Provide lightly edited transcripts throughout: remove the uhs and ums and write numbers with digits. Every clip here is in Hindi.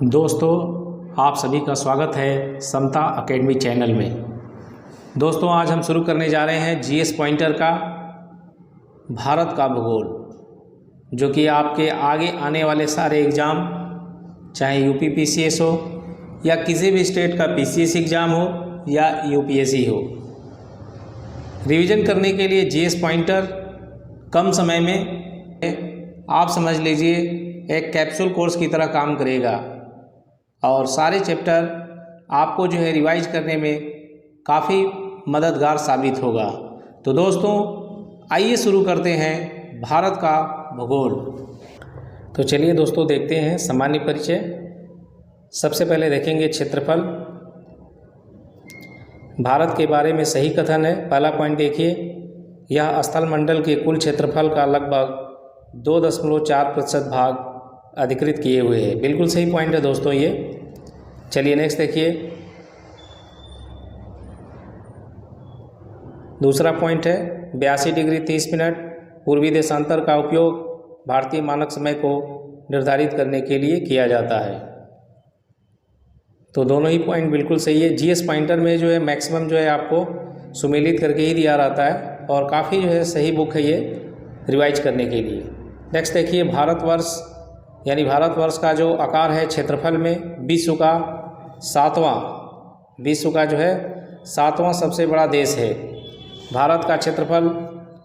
दोस्तों, आप सभी का स्वागत है समता एकेडमी चैनल में। दोस्तों, आज हम शुरू करने जा रहे हैं जीएस पॉइंटर का भारत का भूगोल, जो कि आपके आगे आने वाले सारे एग्ज़ाम, चाहे यूपी पीसीएस हो या किसी भी स्टेट का पीसीएस एग्ज़ाम हो या यूपीएससी हो, रिवीजन करने के लिए जीएस पॉइंटर कम समय में आप समझ लीजिए एक कैप्सूल कोर्स की तरह काम करेगा और सारे चैप्टर आपको जो है रिवाइज करने में काफ़ी मददगार साबित होगा। तो दोस्तों, आइए शुरू करते हैं भारत का भूगोल। तो चलिए दोस्तों, देखते हैं सामान्य परिचय। सबसे पहले देखेंगे क्षेत्रफल। भारत के बारे में सही कथन है। पहला पॉइंट देखिए, यह स्थल मंडल के कुल क्षेत्रफल का लगभग 2.4% भाग अधिकृत किए हुए हैं। बिल्कुल सही पॉइंट है दोस्तों ये। चलिए नेक्स्ट देखिए, दूसरा पॉइंट है 82 डिग्री 30 मिनट पूर्वी देशांतर का उपयोग भारतीय मानक समय को निर्धारित करने के लिए किया जाता है। तो दोनों ही पॉइंट बिल्कुल सही है। जीएस पॉइंटर में जो है मैक्सिमम जो है आपको सुमेलित करके ही दिया रहता है और काफ़ी जो है सही बुक है ये रिवाइज करने के लिए। नेक्स्ट देखिए, भारतवर्ष यानी भारतवर्ष का जो आकार है क्षेत्रफल में विश्व का जो है सातवां सबसे बड़ा देश है। भारत का क्षेत्रफल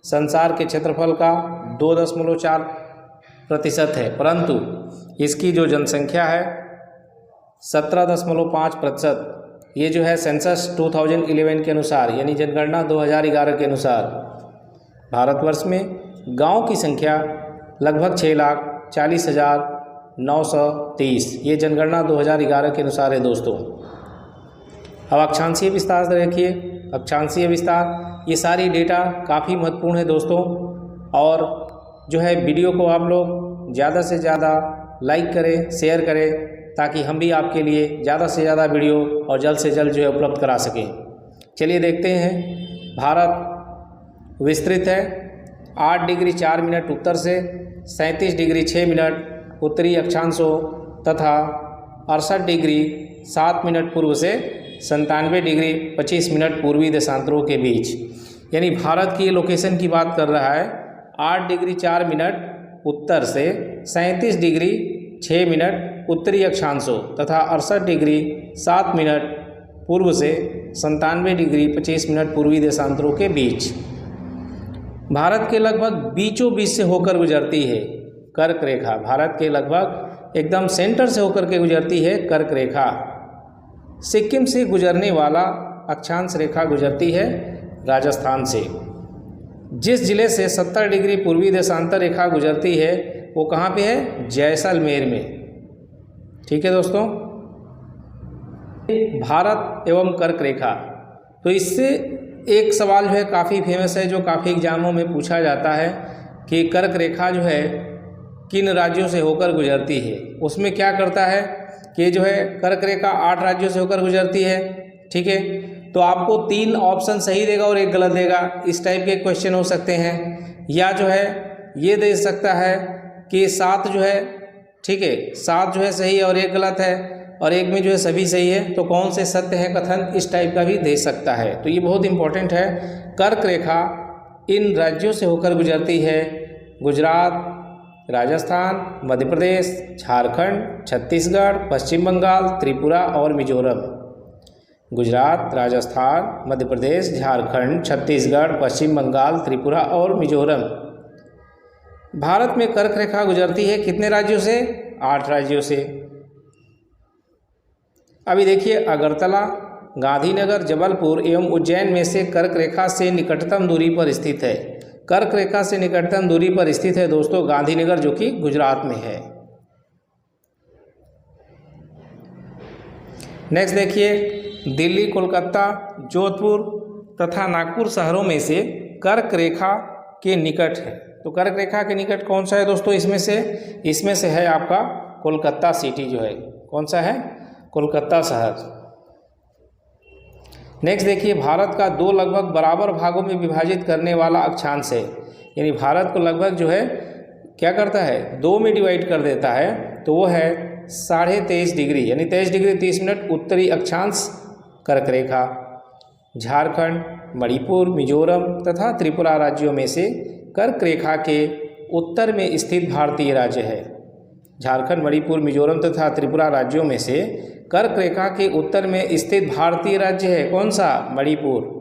संसार के क्षेत्रफल का 2.4% है, परंतु इसकी जो जनसंख्या है 17.5%। ये जो है सेंसस 2011 के अनुसार यानी जनगणना 2011 के अनुसार भारतवर्ष में गांव की संख्या लगभग 6,40,930। ये जनगणना 2011 के अनुसार है दोस्तों। अब अक्षांशीय विस्तार देखिए। अक्षांशीय विस्तार, ये सारी डेटा काफ़ी महत्वपूर्ण है दोस्तों, और जो है वीडियो को आप लोग ज़्यादा से ज़्यादा लाइक करें, शेयर करें, ताकि हम भी आपके लिए ज़्यादा से ज़्यादा वीडियो और जल्द से जल्द जो है उपलब्ध करा सकें। चलिए देखते हैं। भारत विस्तृत है 8 डिग्री 4 मिनट उत्तर से, 37 डिग्री 6 मिनट उत्तरी अक्षांशों तथा 68 डिग्री 7 मिनट पूर्व से 97 डिग्री 25 मिनट पूर्वी देशांतरों के बीच। यानी भारत की लोकेशन की बात कर रहा है। 8 डिग्री 4 मिनट उत्तर से 37 डिग्री 6 मिनट उत्तरी अक्षांशों तथा 68 डिग्री 7 मिनट पूर्व से 97 डिग्री 25 मिनट पूर्वी देशांतरों के बीच। भारत के लगभग बीचों बीच से होकर गुजरती है कर्क रेखा। भारत के लगभग एकदम सेंटर से होकर के गुजरती है कर्क रेखा। सिक्किम से गुजरने वाला अक्षांश रेखा गुजरती है राजस्थान से। जिस जिले से 70 डिग्री पूर्वी देशांतर रेखा गुजरती है वो कहाँ पे है? जैसलमेर में। ठीक है दोस्तों। भारत एवं कर्क रेखा, तो इससे एक सवाल जो है काफ़ी फेमस है, जो काफ़ी एग्जामों में पूछा जाता है कि कर्क रेखा जो है किन राज्यों से होकर गुजरती है। उसमें क्या करता है कि जो है कर्क रेखा 8 राज्यों से होकर गुजरती है। ठीक है, तो आपको 3 ऑप्शन सही देगा और एक गलत देगा। इस टाइप के क्वेश्चन हो सकते हैं, या जो है ये दे सकता है कि 7 जो है, ठीक है, 7 जो है सही है और एक गलत है, और एक में जो है सभी सही है, तो कौन से सत्य है कथन, इस टाइप का भी दे सकता है। तो ये बहुत इंपॉर्टेंट है। कर्क रेखा इन राज्यों से होकर गुजरती है: गुजरात, राजस्थान, मध्य प्रदेश, झारखंड, छत्तीसगढ़, पश्चिम बंगाल, त्रिपुरा और मिजोरम। गुजरात, राजस्थान, मध्य प्रदेश, झारखंड, छत्तीसगढ़, पश्चिम बंगाल, त्रिपुरा और मिजोरम। भारत में कर्क रेखा गुजरती है कितने राज्यों से? 8 राज्यों से। अभी देखिए, अगरतला, गांधीनगर, जबलपुर एवं उज्जैन में से कर्क रेखा से निकटतम दूरी पर स्थित है। कर्क रेखा से निकटतम दूरी पर स्थित है दोस्तों गांधीनगर, जो कि गुजरात में है। नेक्स्ट देखिए, दिल्ली, कोलकाता, जोधपुर तथा नागपुर शहरों में से कर्क रेखा के निकट है। तो कर्क रेखा के निकट कौन सा है दोस्तों? इसमें से है आपका कोलकाता सिटी जो है। कौन सा है? कोलकाता शहर। नेक्स्ट देखिए, भारत का 2 लगभग बराबर भागों में विभाजित करने वाला अक्षांश है। यानी भारत को लगभग जो है क्या करता है? 2 में डिवाइड कर देता है। तो वो है 23.5 डिग्री यानी 23 डिग्री 30 मिनट उत्तरी अक्षांश कर्क रेखा। झारखंड, मणिपुर, मिजोरम तथा त्रिपुरा राज्यों में से कर्क रेखा के उत्तर में स्थित भारतीय राज्य है। झारखंड, मणिपुर, मिजोरम तथा त्रिपुरा राज्यों में से कर्क रेखा के उत्तर में स्थित भारतीय राज्य है कौन सा? मणिपुर।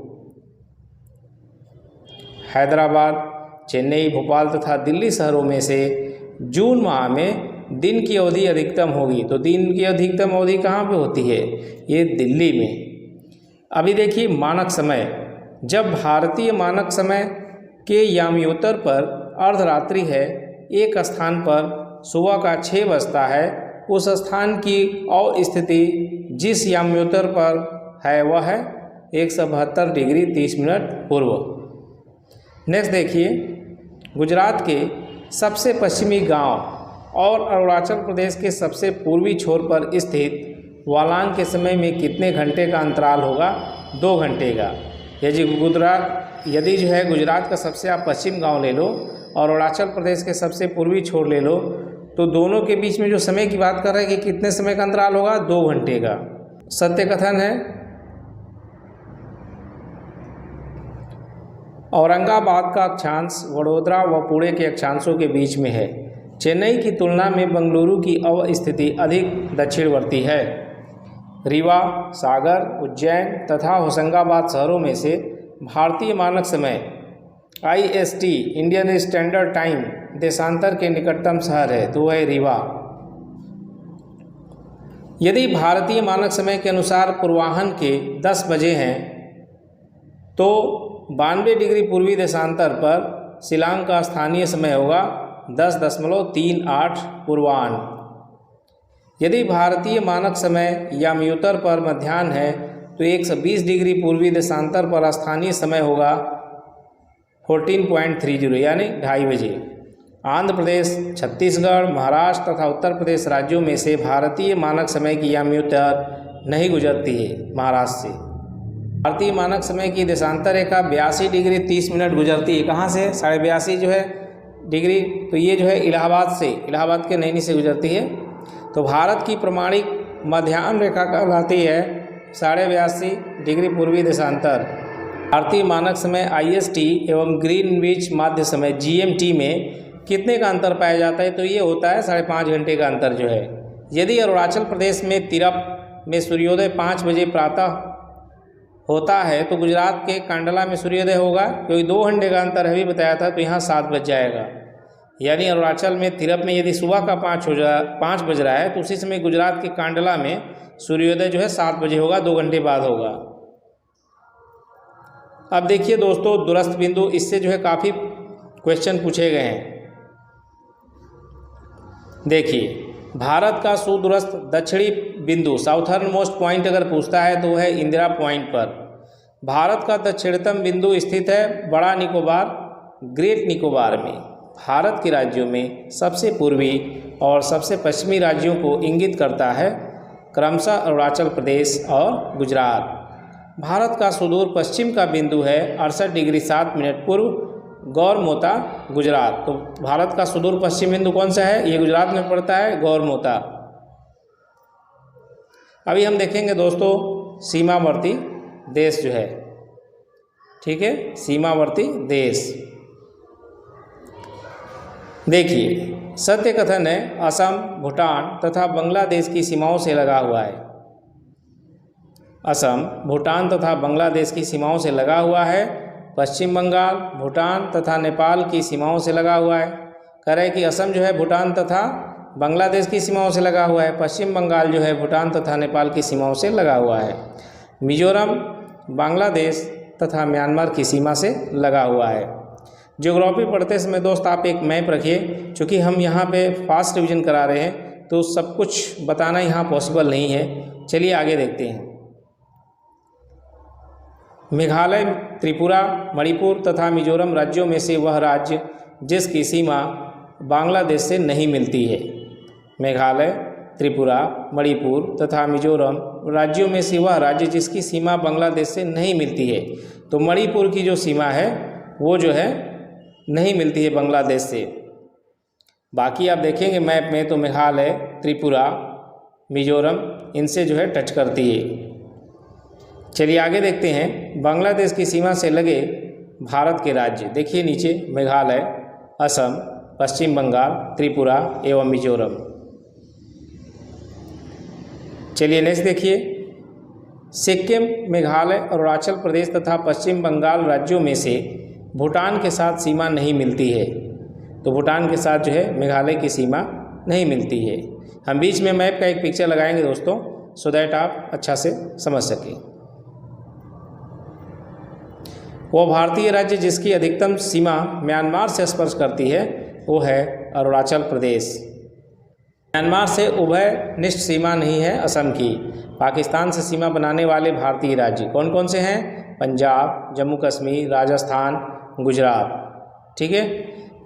हैदराबाद, चेन्नई, भोपाल तथा दिल्ली शहरों में से जून माह में दिन की अवधि अधिकतम होगी। तो दिन की अधिकतम अवधि कहाँ पे होती है? ये दिल्ली में। अभी देखिए मानक समय, जब भारतीय मानक समय के याम्योत्तर पर अर्धरात्रि है, एक स्थान पर सुबह का 6 बजता है, उस स्थान की अवस्थिति जिस याम्योत्तर पर है वह है 172 डिग्री 30 मिनट पूर्व। नेक्स्ट देखिए, गुजरात के सबसे पश्चिमी गांव और अरुणाचल प्रदेश के सबसे पूर्वी छोर पर स्थित वालांग के समय में कितने घंटे का अंतराल होगा? 2 घंटे का। यदि जो है गुजरात का सबसे आप पश्चिम गांव ले लो और अरुणाचल प्रदेश के सबसे पूर्वी छोर ले लो, तो दोनों के बीच में जो समय की बात कर रहे हैं कि कितने समय का अंतराल होगा? 2 घंटे का। सत्य कथन है, औरंगाबाद का अक्षांश वडोदरा व पुणे के अक्षांशों के बीच में है। चेन्नई की तुलना में बेंगलुरु की अवस्थिति अधिक दक्षिणवर्ती है। रीवा, सागर, उज्जैन तथा होशंगाबाद शहरों में से भारतीय मानक समय IST इंडियन स्टैंडर्ड टाइम देशांतर के निकटतम शहर है, तो वह रीवा। यदि भारतीय मानक समय के अनुसार पूर्वाह्न के 10 बजे हैं तो 92 डिग्री पूर्वी देशांतर पर शिलांग का स्थानीय समय होगा 10.38 पूर्वाह्न। यदि भारतीय मानक समय याम्योत्तर पर मध्याह्न है तो 120 डिग्री पूर्वी देशांतर पर स्थानीय समय होगा 14.30 यानी 2:30 बजे। आंध्र प्रदेश, छत्तीसगढ़, महाराष्ट्र तथा उत्तर प्रदेश राज्यों में से भारतीय मानक समय की याम्योत्तर नहीं गुजरती है महाराष्ट्र से। भारतीय मानक समय की देशांतर रेखा 82 डिग्री 30 मिनट गुजरती है। कहाँ से? 82.5 जो है डिग्री, तो ये जो है इलाहाबाद के नैनी से गुजरती है। तो भारत की प्रमाणिक मध्याह्न रेखा कहलाती है 82.5 डिग्री पूर्वी देशांतर। भारतीय मानक समय IST एवं ग्रीनविच माध्य समय GMT में कितने का अंतर पाया जाता है? तो ये होता है 5.5 घंटे का अंतर जो है। यदि अरुणाचल प्रदेश में तिरप में सूर्योदय 5 बजे प्रातः होता है तो गुजरात के कांडला में सूर्योदय होगा, क्योंकि 2 घंटे का अंतर अभी बताया था, तो यहाँ 7 बज जाएगा। यानी अरुणाचल में तिरप में यदि सुबह का 5 बज रहा है तो उसी समय गुजरात के कांडला में सूर्योदय जो है 7 बजे होगा, 2 घंटे बाद होगा। अब देखिए दोस्तों, दूरस्थ बिंदु, इससे जो है काफ़ी क्वेश्चन पूछे गए हैं। देखिए, भारत का सुदूरस्थ दक्षिणी बिंदु साउथर्न मोस्ट पॉइंट अगर पूछता है तो वह है इंदिरा पॉइंट पर। भारत का दक्षिणतम बिंदु स्थित है बड़ा निकोबार, ग्रेट निकोबार में। भारत के राज्यों में सबसे पूर्वी और सबसे पश्चिमी राज्यों को इंगित करता है क्रमशः अरुणाचल प्रदेश और गुजरात। भारत का सुदूर पश्चिम का बिंदु है 68 डिग्री 7 मिनट पूर्व, गौरमोता, गुजरात। तो भारत का सुदूर पश्चिम बिंदु कौन सा है? ये गुजरात में पड़ता है, गौरमोता। अभी हम देखेंगे दोस्तों सीमावर्ती देश जो है, ठीक है, सीमावर्ती देश। देखिए, सत्य कथन है, असम, भूटान तथा बांग्लादेश की सीमाओं से लगा हुआ है। असम, भूटान तथा बांग्लादेश की सीमाओं से लगा हुआ है। पश्चिम बंगाल, भूटान तथा नेपाल की सीमाओं से लगा हुआ है। कह रहे हैं कि असम जो है भूटान तथा बांग्लादेश की सीमाओं से लगा हुआ है, पश्चिम बंगाल जो है भूटान तथा नेपाल की सीमाओं से लगा हुआ है। मिजोरम बांग्लादेश तथा म्यांमार की सीमा से लगा हुआ है। ज्योग्राफी पढ़ते समय दोस्त आप एक मैप रखिए, क्योंकि हम यहाँ पे फास्ट रिवीजन करा रहे हैं तो सब कुछ बताना यहाँ पॉसिबल नहीं है। चलिए आगे देखते हैं। मेघालय, त्रिपुरा, मणिपुर तथा मिजोरम राज्यों में से वह राज्य जिसकी सीमा बांग्लादेश से नहीं मिलती है। मेघालय, त्रिपुरा, मणिपुर तथा मिजोरम राज्यों में से वह राज्य जिसकी सीमा बांग्लादेश से नहीं मिलती है। तो मणिपुर की जो सीमा है वो जो है नहीं मिलती है बांग्लादेश से। बाकी आप देखेंगे मैप में तो मेघालय, त्रिपुरा, मिजोरम, इनसे जो है टच करती है। चलिए आगे देखते हैं बांग्लादेश की सीमा से लगे भारत के राज्य। देखिए नीचे मेघालय, असम, पश्चिम बंगाल, त्रिपुरा एवं मिजोरम। चलिए नेक्स्ट देखिए, सिक्किम, मेघालय, अरुणाचल प्रदेश तथा पश्चिम बंगाल राज्यों में से भूटान के साथ सीमा नहीं मिलती है। तो भूटान के साथ जो है मेघालय की सीमा नहीं मिलती है। हम बीच में मैप का एक पिक्चर लगाएंगे दोस्तों, सो दैट आप अच्छा से समझ सकें। वो भारतीय राज्य जिसकी अधिकतम सीमा म्यांमार से स्पर्श करती है वो है अरुणाचल प्रदेश। म्यांमार से उभयनिष्ठ सीमा नहीं है असम की। पाकिस्तान से सीमा बनाने वाले भारतीय राज्य कौन कौन से हैं? पंजाब, जम्मू कश्मीर, राजस्थान, गुजरात। ठीक है।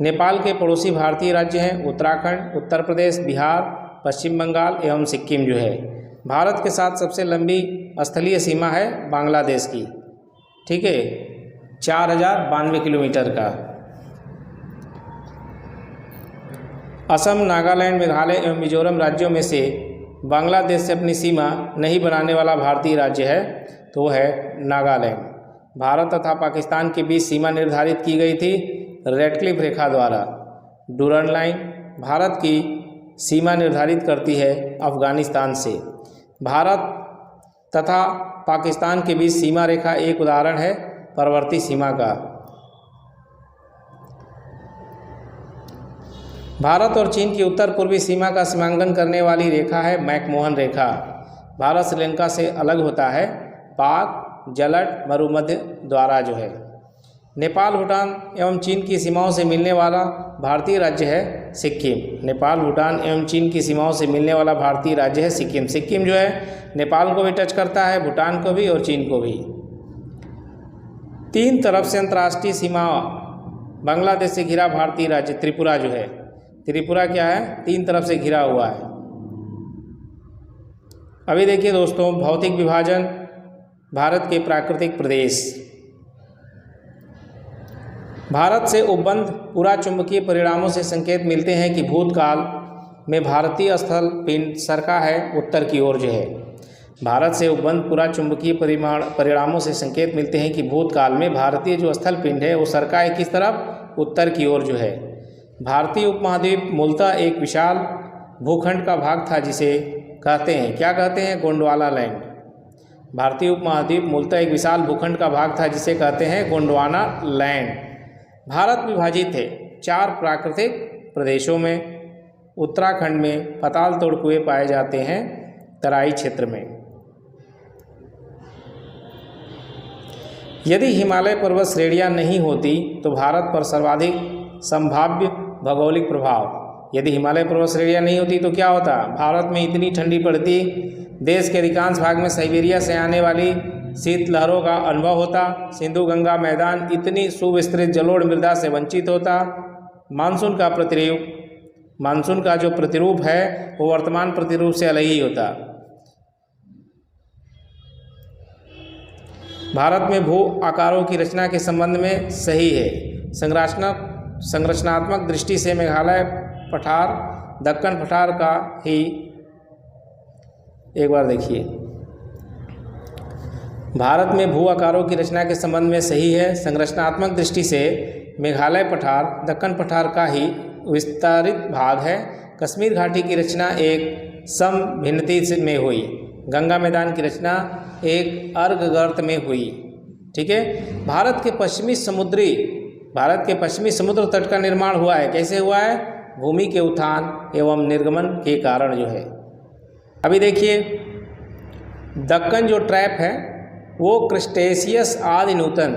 नेपाल के पड़ोसी भारतीय राज्य हैं उत्तराखंड, उत्तर प्रदेश, बिहार, पश्चिम बंगाल एवं सिक्किम जो है। भारत के साथ सबसे लंबी स्थलीय सीमा है बांग्लादेश की। ठीक है, 4092 किलोमीटर का। असम, नागालैंड, मेघालय एवं मिजोरम राज्यों में से बांग्लादेश से अपनी सीमा नहीं बनाने वाला भारतीय राज्य है तो वो है नागालैंड। भारत तथा पाकिस्तान के बीच सीमा निर्धारित की गई थी रेडक्लिफ रेखा द्वारा। डूरन लाइन भारत की सीमा निर्धारित करती है अफगानिस्तान से। भारत तथा पाकिस्तान के बीच सीमा रेखा एक उदाहरण है परवर्ती सीमा का। भारत और चीन की उत्तर पूर्वी सीमा का सीमांकन करने वाली रेखा है मैकमोहन रेखा। भारत श्रीलंका से अलग होता है पाक जलट मरुमध्य द्वारा जो है। नेपाल, भूटान एवं चीन की सीमाओं से मिलने वाला भारतीय राज्य है सिक्किम। नेपाल, भूटान एवं चीन की सीमाओं से मिलने वाला भारतीय राज्य है सिक्किम। सिक्किम जो है नेपाल को भी टच करता है, भूटान को भी और चीन को भी। 3 तरफ से अंतर्राष्ट्रीय सीमा बांग्लादेश से घिरा भारतीय राज्य त्रिपुरा जो है। त्रिपुरा क्या है? 3 तरफ से घिरा हुआ है। अभी देखिए दोस्तों, भौतिक विभाजन भारत के प्राकृतिक प्रदेश। भारत से उपबंध पुरा चुंबकीय परिणामों से संकेत मिलते हैं कि भूतकाल में भारतीय स्थल पिंड सरका है उत्तर की ओर जो है। भारत से उपबंध पुरा चुंबकीय परिणामों से संकेत मिलते हैं कि भूतकाल में भारतीय जो स्थल पिंड है वो सरका है किस तरफ? उत्तर की ओर जो है। भारतीय उपमहाद्वीप मूलतः एक विशाल भूखंड का भाग था जिसे कहते हैं, क्या कहते हैं? गोंडवाना लैंड। भारतीय उपमहाद्वीप मूलतः एक विशाल भूखंड का भाग था जिसे कहते हैं गोंडवाना लैंड। भारत विभाजित है 4 प्राकृतिक प्रदेशों में। उत्तराखंड में पाताल तोड़ कुएं पाए जाते हैं तराई क्षेत्र में। यदि हिमालय पर्वत श्रेणियां नहीं होती तो भारत पर सर्वाधिक संभाव्य भौगोलिक प्रभाव। यदि हिमालय पर्वत श्रेणियां नहीं होती तो क्या होता? भारत में इतनी ठंडी पड़ती, देश के अधिकांश भाग में साइबेरिया से आने वाली शीत लहरों का अनुभव होता, सिंधु गंगा मैदान इतनी सुविस्तृत जलोढ़ मृदा से वंचित होता, मानसून का जो प्रतिरूप है वो वर्तमान प्रतिरूप से अलग ही होता। भारत में भू आकारों की रचना के संबंध में सही है। संरचनात्मक दृष्टि से मेघालय पठार दक्कन पठार का ही, एक बार देखिए, भारत में भू आकारों की रचना के संबंध में सही है। संरचनात्मक दृष्टि से मेघालय पठार दक्कन पठार का ही विस्तारित भाग है। कश्मीर घाटी की रचना एक समभिन्नति में हुई। गंगा मैदान की रचना एक अर्धगर्त में हुई। ठीक है। भारत के पश्चिमी समुद्र तट का निर्माण हुआ है। कैसे हुआ है? भूमि के उत्थान एवं निर्गमन के कारण जो है। अभी देखिए, दक्कन जो ट्रैप है वो क्रिस्टेशियस आदि नूतन,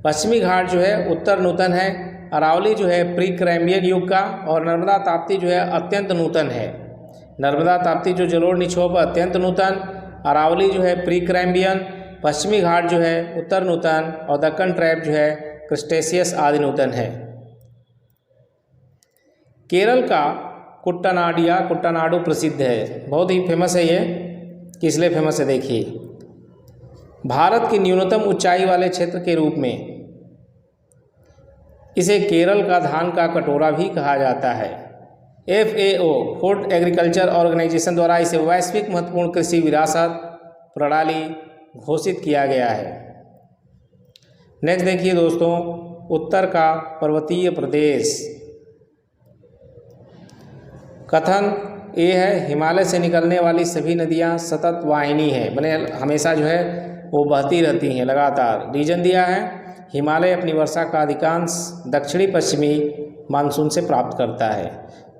पश्चिमी घाट जो है उत्तर नूतन है, अरावली जो है प्री कैम्ब्रियन युग का, और नर्मदा ताप्ती जो है अत्यंत नूतन है। नर्मदा ताप्ती जो जलोढ़ निक्षोभ अत्यंत नूतन, अरावली जो है प्री कैम्ब्रियन, पश्चिमी घाट जो है उत्तर नूतन, और दक्कन ट्रैप जो है क्रिस्टेशियस आदि नूतन है। केरल का कुट्टानाडु प्रसिद्ध है, बहुत ही फेमस है ये। किस लिए फेमस है? देखिए, भारत की न्यूनतम ऊंचाई वाले क्षेत्र के रूप में इसे केरल का धान का कटोरा भी कहा जाता है। FAO फूड एग्रीकल्चर ऑर्गेनाइजेशन द्वारा इसे वैश्विक महत्वपूर्ण कृषि विरासत प्रणाली घोषित किया गया है। नेक्स्ट देखिए दोस्तों, उत्तर का पर्वतीय प्रदेश। कथन ए है, हिमालय से निकलने वाली सभी नदियां सतत वाहिनी है, मैंने हमेशा जो है वो बहती रहती हैं लगातार। रीजन दिया है, हिमालय अपनी वर्षा का अधिकांश दक्षिणी पश्चिमी मानसून से प्राप्त करता है।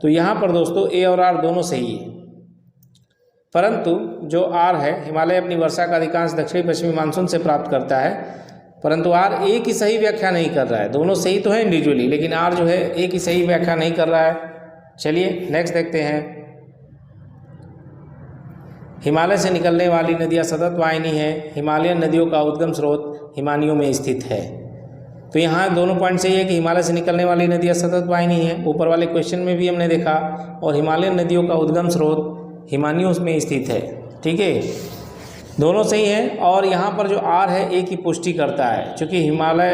तो यहाँ पर दोस्तों ए और आर दोनों सही है, परंतु जो आर है, हिमालय अपनी वर्षा का अधिकांश दक्षिणी पश्चिमी मानसून से प्राप्त करता है, परंतु आर ए की सही व्याख्या नहीं कर रहा है। दोनों सही तो है इंडिविजुअली, लेकिन आर जो है ए की सही व्याख्या नहीं कर रहा है। चलिए नेक्स्ट देखते हैं। हिमालय से निकलने वाली नदियां सतत वाहिनी है, हिमालयन नदियों का उद्गम स्रोत हिमानियों में स्थित है। तो यहाँ दोनों पॉइंट सही है कि हिमालय से निकलने वाली नदियां सतत वाहिनी है, ऊपर वाले क्वेश्चन में भी हमने देखा, और हिमालयन नदियों का उद्गम स्रोत हिमानियों में स्थित है। ठीक है, दोनों सही हैं। और यहाँ पर जो आर है ए की पुष्टि करता है, क्योंकि हिमालय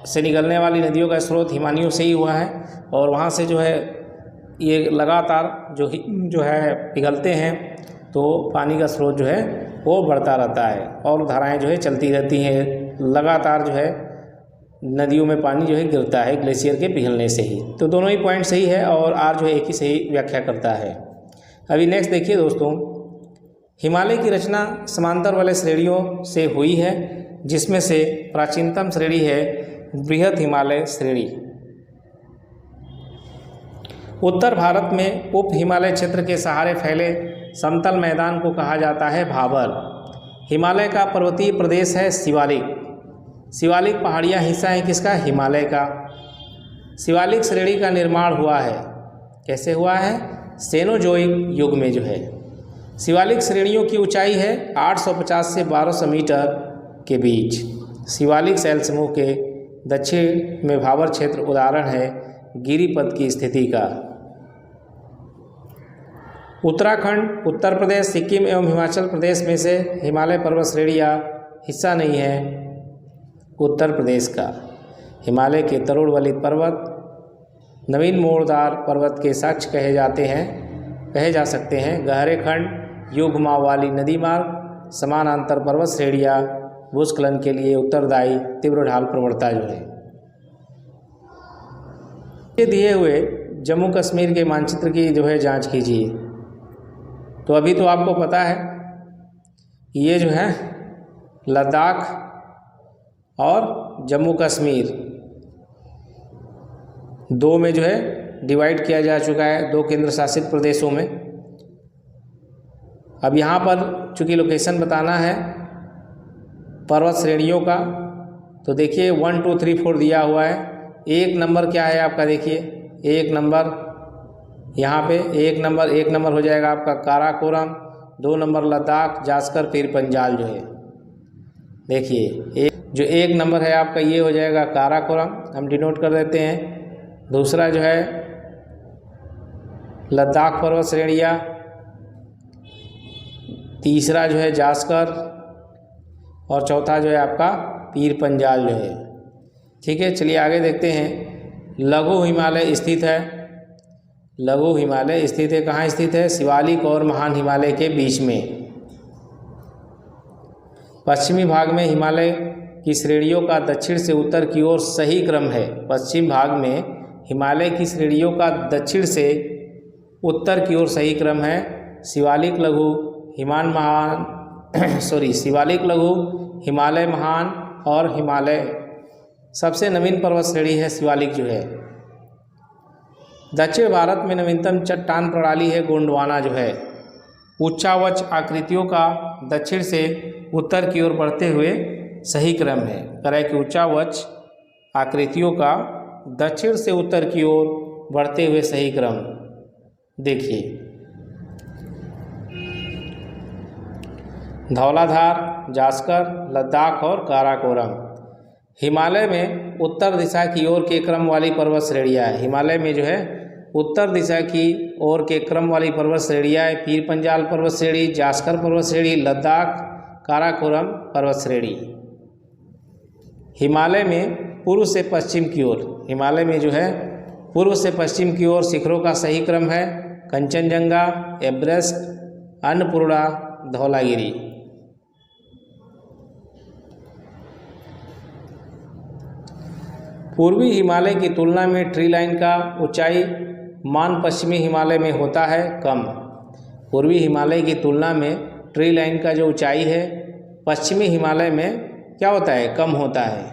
से निकलने वाली नदियों का स्रोत हिमानियों से ही हुआ है, और वहाँ से जो है ये लगातार जो है पिघलते हैं, तो पानी का स्रोत जो है वो बढ़ता रहता है, और धाराएं जो है चलती रहती हैं, लगातार जो है नदियों में पानी जो है गिरता है ग्लेशियर के पिघलने से ही। तो दोनों ही पॉइंट सही है, और आर जो है एक ही सही व्याख्या करता है। अभी नेक्स्ट देखिए दोस्तों, हिमालय की रचना समांतर वाले श्रेणियों से हुई है, जिसमें से प्राचीनतम श्रेणी है बृहद हिमालय श्रेणी। उत्तर भारत में उप हिमालय क्षेत्र के सहारे फैले समतल मैदान को कहा जाता है भाबर। हिमालय का पर्वतीय प्रदेश है शिवालिक। शिवालिक पहाड़ियाँ हिस्सा है किसका? हिमालय का। शिवालिक श्रेणी का निर्माण हुआ है, कैसे हुआ है? सेनोजोइक युग में जो है। शिवालिक श्रेणियों की ऊंचाई है 850 से 1200 मीटर के बीच। शिवालिक शैल समूह के दक्षिण में भाबर क्षेत्र उदाहरण है गिरिपथ की स्थिति का। उत्तराखंड, उत्तर प्रदेश, सिक्किम एवं हिमाचल प्रदेश में से हिमालय पर्वत श्रेणियाँ हिस्सा नहीं है उत्तर प्रदेश का। हिमालय के तरुण वलित पर्वत नवीन मोड़दार पर्वत के साक्ष्य कहे जा सकते हैं। गहरे खंड, युग्माव वाली नदी मार्ग, समानांतर पर्वत श्रेणियाँ भूस्खलन के लिए उत्तरदायी तीव्र ढाल प्रवणता जो है। ये दिए हुए जम्मू कश्मीर के मानचित्र की जो है जांच कीजिए। तो अभी तो आपको पता है कि ये जो है लद्दाख और जम्मू कश्मीर दो में जो है डिवाइड किया जा चुका है, दो केंद्र शासित प्रदेशों में। अब यहाँ पर चूँकि लोकेशन बताना है पर्वत श्रेणियों का, तो देखिए 1 2 3 4 दिया हुआ है। एक नंबर क्या है आपका? देखिए एक नंबर यहाँ पे एक नंबर हो जाएगा आपका काराकोरम, 2 नंबर लद्दाख, जास्कर, पीर पंजाल जो है। देखिए जो एक नंबर है आपका ये हो जाएगा काराकोरम, हम डिनोट कर देते हैं। दूसरा जो है लद्दाख पर्वत श्रेणियाँ, तीसरा जो है जास्कर, और चौथा जो है आपका पीर पंजाल जो है। ठीक है, चलिए आगे देखते हैं। लघु हिमालय स्थित है। लघु हिमालय स्थित है, कहाँ स्थित है? शिवालिक और महान हिमालय के बीच में। पश्चिमी भाग में हिमालय की श्रेणियों का दक्षिण से उत्तर की ओर सही क्रम है। पश्चिम भाग में हिमालय की श्रेणियों का दक्षिण से उत्तर की ओर सही क्रम है। शिवालिक लघु शिवालिक लघु, हिमालय महान और हिमालय सबसे नवीन पर्वत श्रेणी है शिवालिक जो है। दक्षिण भारत में नवीनतम चट्टान प्रणाली है गोंडवाना जो है। उच्चावच आकृतियों का दक्षिण से उत्तर की ओर बढ़ते हुए सही क्रम है। तरह की उच्चावच आकृतियों का दक्षिण से उत्तर की ओर बढ़ते हुए सही क्रम देखिए। धौलाधार, जास्कर, लद्दाख और काराकोरम। हिमालय में उत्तर दिशा की ओर के क्रम वाली पर्वत श्रेणियाँ है। हिमालय में जो है उत्तर दिशा की ओर के क्रम वाली पर्वत श्रेणियाँ है। पीर पंजाल पर्वत श्रेणी, जास्कर पर्वत श्रेणी, लद्दाख, काराकोरम पर्वत श्रेणी। हिमालय में पूर्व से पश्चिम की ओर, हिमालय में जो है पूर्व से पश्चिम की ओर शिखरों का सही क्रम है कंचनजंगा, एवरेस्ट, अन्नपूर्णा, धौलागिरी। पूर्वी हिमालय की तुलना में ट्री लाइन का ऊंचाई मान पश्चिमी हिमालय में होता है कम। पूर्वी हिमालय की तुलना में ट्री लाइन का जो ऊंचाई है पश्चिमी हिमालय में क्या होता है, कम होता है।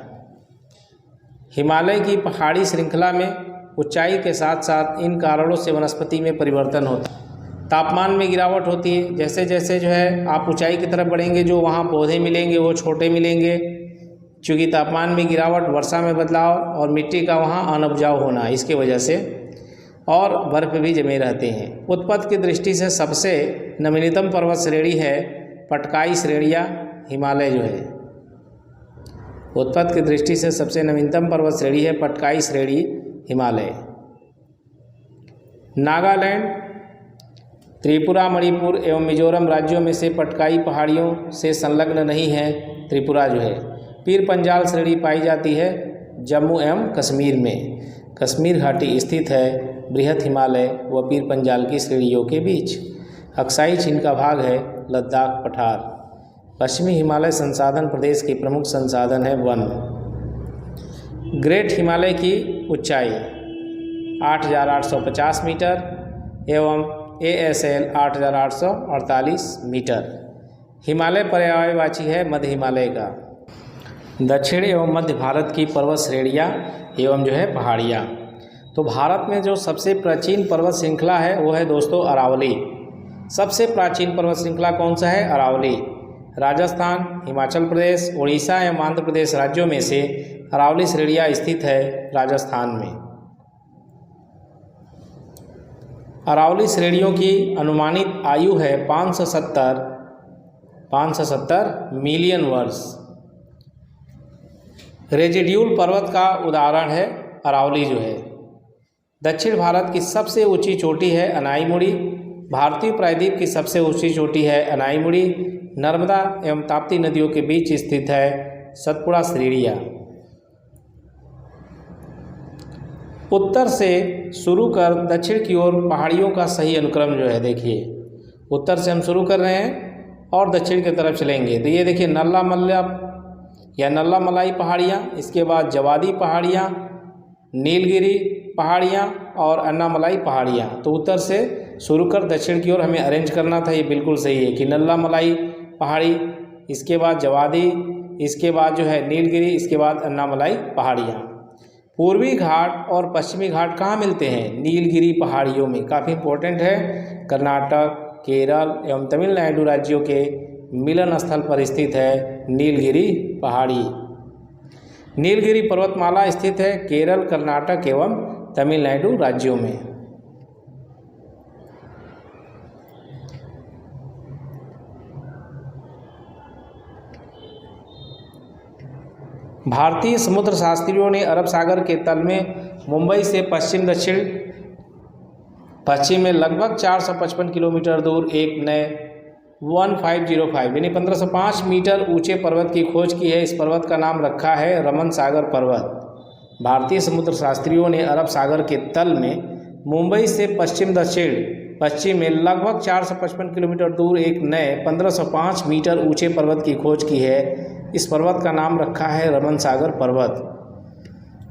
हिमालय की पहाड़ी श्रृंखला में ऊंचाई के साथ साथ इन कारणों से वनस्पति में परिवर्तन होता है। तापमान में गिरावट होती है, जैसे जैसे जो है आप ऊंचाई की तरफ बढ़ेंगे जो वहाँ पौधे मिलेंगे वो छोटे मिलेंगे, क्योंकि तापमान में गिरावट, वर्षा में बदलाव और मिट्टी का वहाँ अनउपजाऊ होना, इसके वजह से और बर्फ भी जमे रहते हैं। उत्पत्ति की दृष्टि से सबसे नवीनतम पर्वत श्रेणी है पटकाई श्रेणियाँ हिमालय जो है। उत्पत्ति की दृष्टि से सबसे नवीनतम पर्वत श्रेणी है पटकाई श्रेणी हिमालय। नागालैंड, त्रिपुरा, मणिपुर एवं मिजोरम राज्यों में से पटकाई पहाड़ियों से संलग्न नहीं है त्रिपुरा जो है। पीर पंजाल श्रेणी पाई जाती है जम्मू एवं कश्मीर में। कश्मीर घाटी स्थित है बृहद हिमालय व पीर पंजाल की श्रेणियों के बीच। अक्साई चीन का भाग है लद्दाख पठार। पश्चिमी हिमालय संसाधन प्रदेश के प्रमुख संसाधन है वन। ग्रेट हिमालय की ऊंचाई 8,850 मीटर एवं ASL 8,848 मीटर। हिमालय पर्यायवाची है मध्य हिमालय का। दक्षिण एवं मध्य भारत की पर्वत श्रेणियाँ एवं जो है पहाड़ियाँ। तो भारत में जो सबसे प्राचीन पर्वत श्रृंखला है वो है दोस्तों अरावली। सबसे प्राचीन पर्वत श्रृंखला कौन सा है? अरावली। राजस्थान, हिमाचल प्रदेश, उड़ीसा एवं आंध्र प्रदेश राज्यों में से अरावली श्रेणियाँ स्थित है राजस्थान में। अरावली श्रेणियों की अनुमानित आयु है 570 मिलियन वर्ष। रेजिड्यूल पर्वत का उदाहरण है अरावली जो है। दक्षिण भारत की सबसे ऊंची चोटी है अनाईमुड़ी। भारतीय प्रायद्वीप की सबसे ऊंची चोटी है अनाईमुड़ी। नर्मदा एवं ताप्ती नदियों के बीच स्थित है सतपुड़ा श्रेणियाँ। उत्तर से शुरू कर दक्षिण की ओर पहाड़ियों का सही अनुक्रम जो है, देखिए उत्तर से हम शुरू कर रहे हैं और दक्षिण की तरफ चलेंगे तो ये देखिए नल्ला मल्ला या नल्ला मलाई पहाड़ियाँ, इसके बाद जवादी पहाड़ियाँ, नीलगिरी पहाड़ियाँ और अन्नामलाई पहाड़ियाँ। तो उत्तर से शुरू कर दक्षिण की ओर हमें अरेंज करना था। ये बिल्कुल सही है कि नल्ला मलाई पहाड़ी, इसके बाद जवादी, इसके बाद जो है नीलगिरी, इसके बाद अन्नामलाई पहाड़ियाँ। पूर्वी घाट और पश्चिमी घाट कहाँ मिलते हैं? नीलगिरी पहाड़ियों में। काफ़ी इम्पोर्टेंट है। कर्नाटक, केरल एवं तमिलनाडु राज्यों के मिलन स्थल पर स्थित है नीलगिरी पहाड़ी। नीलगिरी पर्वतमाला स्थित है केरल, कर्नाटक एवं तमिलनाडु राज्यों में। भारतीय समुद्र शास्त्रियों ने अरब सागर के तल में मुंबई से पश्चिम में लगभग 455 किलोमीटर दूर एक नए 1505 यानी 1505 मीटर ऊंचे पर्वत की खोज की है। इस पर्वत का नाम रखा है रमन सागर पर्वत। भारतीय समुद्र शास्त्रियों ने अरब सागर के तल में मुंबई से पश्चिम में लगभग 455 किलोमीटर दूर एक नए 1505 मीटर ऊंचे पर्वत की खोज की है। इस पर्वत का नाम रखा है रमन सागर पर्वत।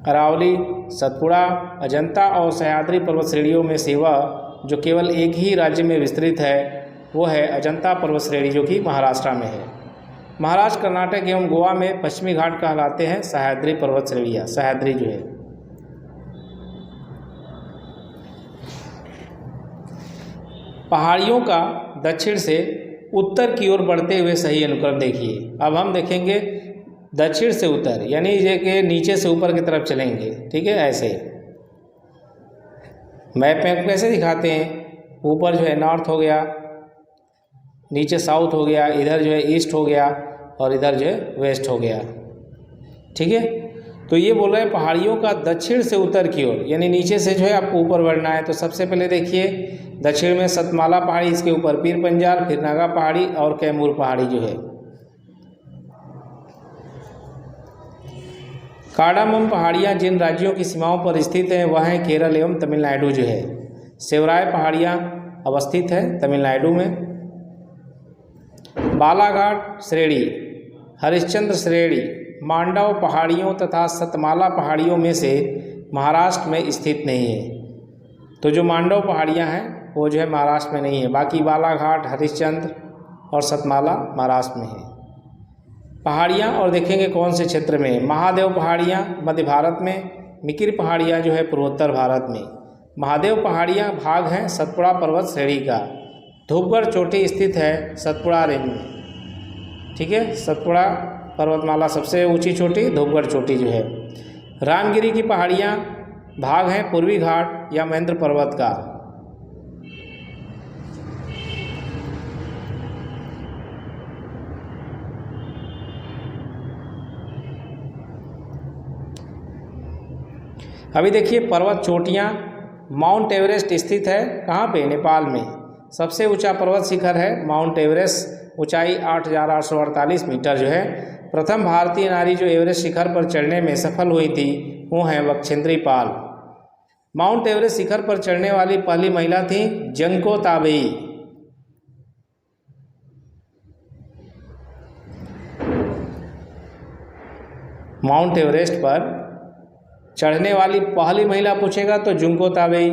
अरावली, सतपुड़ा, अजंता और सह्याद्री पर्वत श्रेणियों में से वह जो केवल एक ही राज्य में विस्तृत है वो है अजंता पर्वत श्रेणी, जो कि महाराष्ट्र में है। महाराष्ट्र, कर्नाटक एवं गोवा में पश्चिमी घाट कहलाते हैं सह्याद्री पर्वत श्रेणियाँ। सह्याद्री जो है पहाड़ियों का दक्षिण से उत्तर की ओर बढ़ते हुए सही अनुक्रम देखिए। अब हम देखेंगे दक्षिण से उत्तर, यानी ये कि नीचे से ऊपर की तरफ चलेंगे। ठीक है, ऐसे मैप में कैसे दिखाते हैं? ऊपर जो है नॉर्थ हो गया, नीचे साउथ हो गया, इधर जो है ईस्ट हो गया और इधर जो है वेस्ट हो गया। ठीक है, तो ये बोल रहे हैं पहाड़ियों का दक्षिण से उत्तर की ओर, यानी नीचे से जो है आपको ऊपर बढ़ना है। तो सबसे पहले देखिए दक्षिण में सतमाला पहाड़ी, इसके ऊपर पीर पंजाल, फिर नागा पहाड़ी और कैमूर पहाड़ी जो है। कार्डामम पहाड़ियाँ जिन राज्यों की सीमाओं पर स्थित हैं वह हैं केरल एवं तमिलनाडु जो है। सेवराय पहाड़ियाँ अवस्थित है तमिलनाडु में। बालाघाट श्रेणी, हरिश्चंद्र श्रेणी मांडव पहाड़ियों तथा सतमाला पहाड़ियों में से महाराष्ट्र में स्थित नहीं है। तो जो मांडव पहाड़ियाँ हैं वो जो है महाराष्ट्र में नहीं है, बाकी बालाघाट, हरिश्चंद्र और सतमाला महाराष्ट्र में है पहाड़ियाँ। और देखेंगे कौन से क्षेत्र में। महादेव पहाड़ियाँ मध्य भारत में, मिकिर पहाड़ियाँ जो है पूर्वोत्तर भारत में। महादेव पहाड़ियाँ भाग हैं सतपुड़ा पर्वत श्रेणी का। धूपगढ़ चोटी स्थित है सतपुड़ा रेंज में, ठीक है। सतपुड़ा पर्वतमाला सबसे ऊंची चोटी, धूपगढ़ चोटी जो है। रामगिरी की पहाड़ियाँ भाग हैं पूर्वी घाट या महेंद्र पर्वत का। अभी देखिए पर्वत चोटियाँ। माउंट एवरेस्ट स्थित है कहाँ पे, नेपाल में। सबसे ऊंचा पर्वत शिखर है माउंट एवरेस्ट, ऊंचाई 8,848 मीटर जो है। प्रथम भारतीय नारी जो एवरेस्ट शिखर पर चढ़ने में सफल हुई थी वो हैं बछेंद्री पाल। माउंट एवरेस्ट शिखर पर चढ़ने वाली पहली महिला थी जंको ताबेई। माउंट एवरेस्ट पर चढ़ने वाली पहली महिला पूछेगा तो जुंको ताबेई।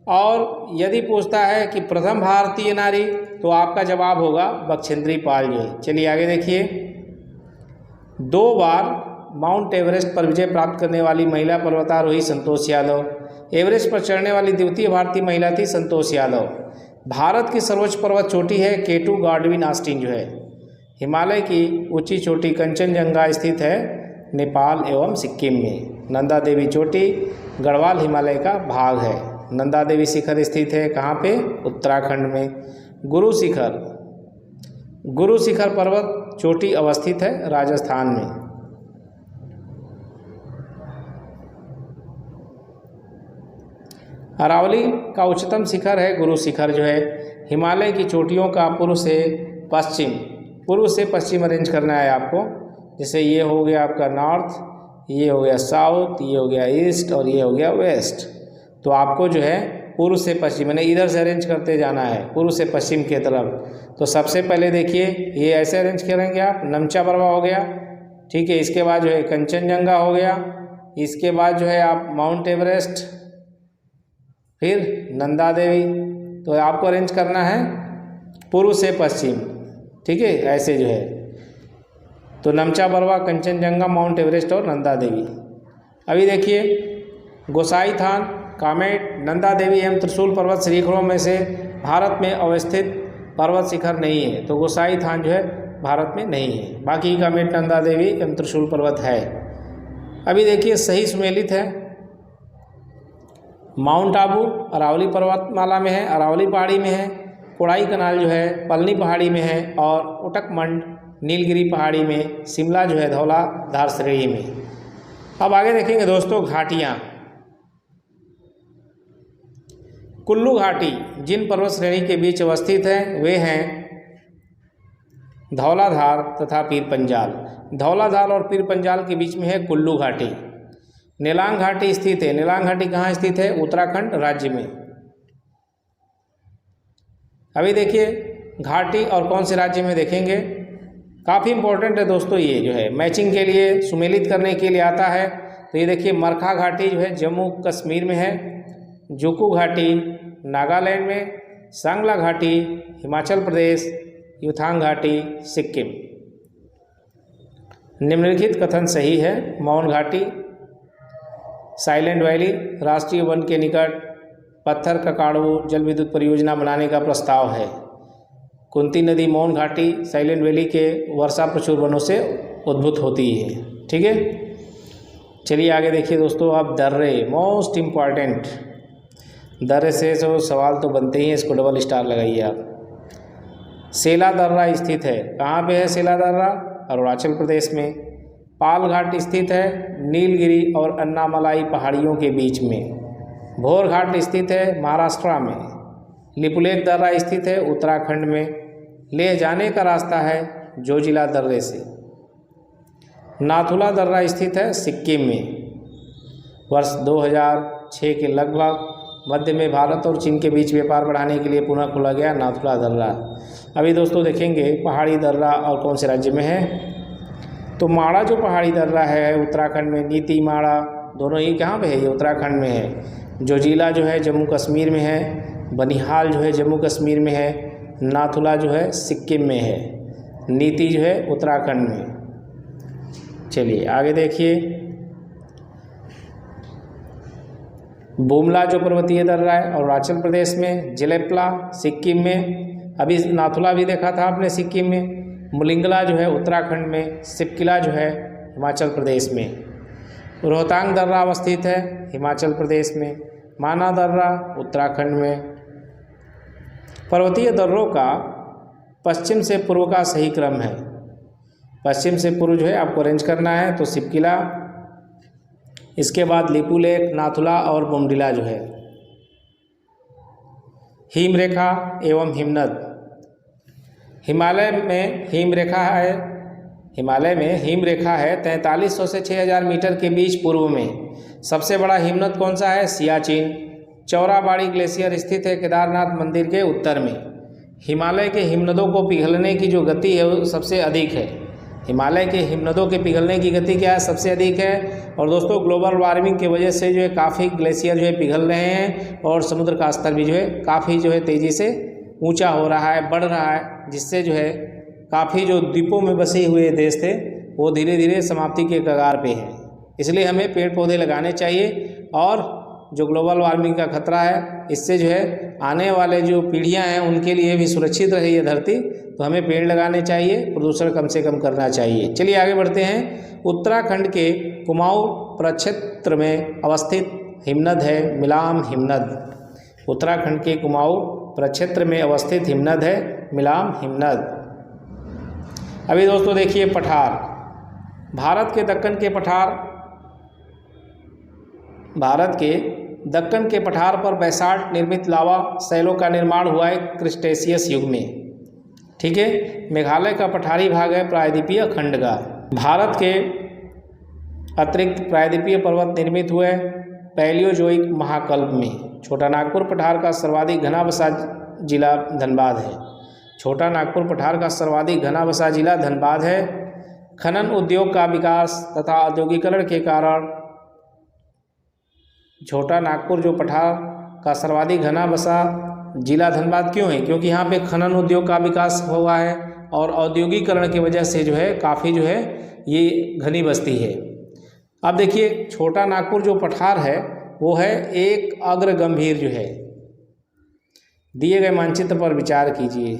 और यदि पूछता है कि प्रथम भारतीय नारी तो आपका जवाब होगा बछेंद्री पाल जो है। चलिए आगे देखिए। 2 बार माउंट एवरेस्ट पर विजय प्राप्त करने वाली महिला पर्वतारोही संतोष यादव। एवरेस्ट पर चढ़ने वाली द्वितीय भारतीय महिला थी संतोष यादव। भारत की सर्वोच्च पर्वत चोटी है केटू गॉडविन ऑस्टिन जो है। हिमालय की ऊंची चोटी कंचनजंगा स्थित है नेपाल एवं सिक्किम में। नंदा देवी चोटी गढ़वाल हिमालय का भाग है। नंदा देवी शिखर स्थित है कहाँ पे, उत्तराखंड में। गुरु शिखर पर्वत चोटी अवस्थित है राजस्थान में। अरावली का उच्चतम शिखर है गुरु शिखर जो है। हिमालय की चोटियों का पूर्व से पश्चिम अरेंज करना है आपको। जैसे ये हो गया आपका नॉर्थ, ये हो गया साउथ, ये हो गया ईस्ट और ये हो गया वेस्ट। तो आपको जो है पूर्व से पश्चिम यानी इधर से अरेंज करते जाना है पूर्व से पश्चिम की तरफ। तो सबसे पहले देखिए ये ऐसे अरेंज करेंगे आप। नमचा बरवा हो गया, ठीक है। इसके बाद जो है कंचनजंगा हो गया। इसके बाद जो है आप माउंट एवरेस्ट, फिर नंदा देवी। तो आपको अरेंज करना है पूर्व से पश्चिम, ठीक है, ऐसे जो है। तो नमचा बरवा, कंचनजंगा, माउंट एवरेस्ट और नंदा देवी। अभी देखिए गोसाई थान, कामेट, नंदा देवी एवं त्रिशूल पर्वत श्रृंखलों में से भारत में अवस्थित पर्वत शिखर नहीं है। तो गोसाई थान जो है भारत में नहीं है, बाकी कामेट, नंदा देवी एवं त्रिशूल पर्वत है। अभी देखिए सही सुमेलित है। माउंट आबू अरावली पर्वतमाला में है, अरावली पहाड़ी में है। कोड़ाई कनाल जो है पलनी पहाड़ी में है और उटकमंड नीलगिरी पहाड़ी में। शिमला जो है धौलाधार श्रेणी में। अब आगे देखेंगे दोस्तों घाटियाँ। कुल्लू घाटी जिन पर्वत श्रेणी के बीच अवस्थित है वे हैं धौलाधार तथा पीर पंजाल। धौलाधार और पीर पंजाल के बीच में है कुल्लू घाटी। नेलांग घाटी स्थित है। नेलांग घाटी कहाँ स्थित है, उत्तराखंड राज्य में। अभी देखिए घाटी और कौन से राज्य में देखेंगे, काफ़ी इंपॉर्टेंट है दोस्तों। ये जो है मैचिंग के लिए, सुमेलित करने के लिए आता है। तो ये देखिए मरखा घाटी जो है जम्मू कश्मीर में है, जुकू घाटी नागालैंड में, सांगला घाटी हिमाचल प्रदेश, युथांग घाटी सिक्किम। निम्नलिखित कथन सही है। मौन घाटी, साइलेंट वैली राष्ट्रीय वन के निकट पत्थर ककाड़ू जल विद्युत परियोजना बनाने का प्रस्ताव है। कुंती नदी मौन घाटी साइलेंट वैली के वर्षा प्रचुर वनों से उद्भूत होती है, ठीक है। चलिए आगे देखिए दोस्तों। अब दर्रे, मोस्ट इम्पॉर्टेंट। दर्रे से जो सवाल तो बनते ही हैं, इसको डबल स्टार लगाइए आप। सेला दर्रा स्थित है, कहाँ पे है सेला दर्रा, अरुणाचल प्रदेश में। पाल घाट स्थित है नीलगिरी और अन्नामलाई पहाड़ियों के बीच में। भोर घाट स्थित है महाराष्ट्र में। लिपुलेख दर्रा स्थित है उत्तराखंड में। लेह जाने का रास्ता है जोजिला दर्रे से। नाथुला दर्रा स्थित है सिक्किम में। वर्ष 2006 के लगभग मध्य में भारत और चीन के बीच व्यापार बढ़ाने के लिए पुनः खोला गया नाथुला दर्रा। अभी दोस्तों देखेंगे पहाड़ी दर्रा और कौन से राज्य में है। तो माड़ा जो पहाड़ी दर्रा है उत्तराखंड में, नीति माड़ा दोनों ही कहाँ पे है, ये उत्तराखंड में है। जोजिला जो है जम्मू कश्मीर में है, बनिहाल जो है जम्मू कश्मीर में है, नाथुला जो है सिक्किम में है, नीति जो है उत्तराखंड में। चलिए आगे देखिए, बुमला जो पर्वतीय दर्रा है अरुणाचल प्रदेश में, जेलेपला सिक्किम में, अभी नाथुला भी देखा था आपने सिक्किम में, मुलिंगला जो है उत्तराखंड में, सिपकिला जो है हिमाचल प्रदेश में, रोहतांग दर्रा अवस्थित है हिमाचल प्रदेश में, माना दर्रा उत्तराखंड में। पर्वतीय दर्रों का पश्चिम से पूर्व का सही क्रम है। पश्चिम से पूर्व जो है आपको अरेंज करना है, तो सिपकिला, इसके बाद लिपुलेख, नाथुला और बोमडिला जो है। हिम रेखा एवं हिमनद, हिमालय में हिम रेखा है 4300 से 6000 मीटर के बीच पूर्व में। सबसे बड़ा हिमनद कौन सा है, सियाचिन। चौराबाड़ी ग्लेशियर स्थित है केदारनाथ मंदिर के उत्तर में। हिमालय के हिमनदों को पिघलने की जो गति है वो सबसे अधिक है। हिमालय के हिमनदों के पिघलने की गति क्या है, सबसे अधिक है। और दोस्तों ग्लोबल वार्मिंग की वजह से जो है काफ़ी ग्लेशियर जो है पिघल रहे हैं और समुद्र का स्तर भी जो है काफ़ी जो है तेज़ी से ऊंचा हो रहा है, बढ़ रहा है, जिससे जो है काफ़ी जो द्वीपों में बसे हुए देश थे वो धीरे धीरे समाप्ति के कगार पे हैं। इसलिए हमें पेड़ पौधे लगाने चाहिए और जो ग्लोबल वार्मिंग का खतरा है इससे जो है आने वाले जो पीढ़ियां हैं उनके लिए भी सुरक्षित रहे ये धरती, तो हमें पेड़ लगाने चाहिए, प्रदूषण कम से कम करना चाहिए। चलिए आगे बढ़ते हैं। उत्तराखंड के कुमाऊं प्रक्षेत्र में अवस्थित हिमनद है मिलाम हिमनद। उत्तराखंड के कुमाऊं प्रक्षेत्र में अवस्थित हिमनद है मिलाम हिमनद। अभी दोस्तों देखिए पठार, भारत के दक्कन के पठार पर बैसाल्ट निर्मित लावा शैलों का निर्माण हुआ है क्रिटेशियस युग में। ठीक है, मेघालय का पठारी भाग है प्रायद्वीपीय खंड का। भारत के अतिरिक्त प्रायद्वीपीय पर्वत निर्मित हुए पैलियोजोइक महाकल्प में। छोटा नागपुर पठार का सर्वाधिक घना बसा जिला धनबाद है। छोटा नागपुर पठार का सर्वाधिक घना बसा जिला धनबाद है। खनन उद्योग का विकास तथा औद्योगिकरण के कारण छोटा नागपुर जो पठार का सर्वाधिक घना बसा जिला धनबाद क्यों है, क्योंकि यहाँ पे खनन उद्योग का विकास हुआ है और औद्योगिकरण की वजह से जो है काफ़ी जो है ये घनी बस्ती है। अब देखिए छोटा नागपुर जो पठार है वो है एक अग्र गंभीर जो है। दिए गए मानचित्र पर विचार कीजिए।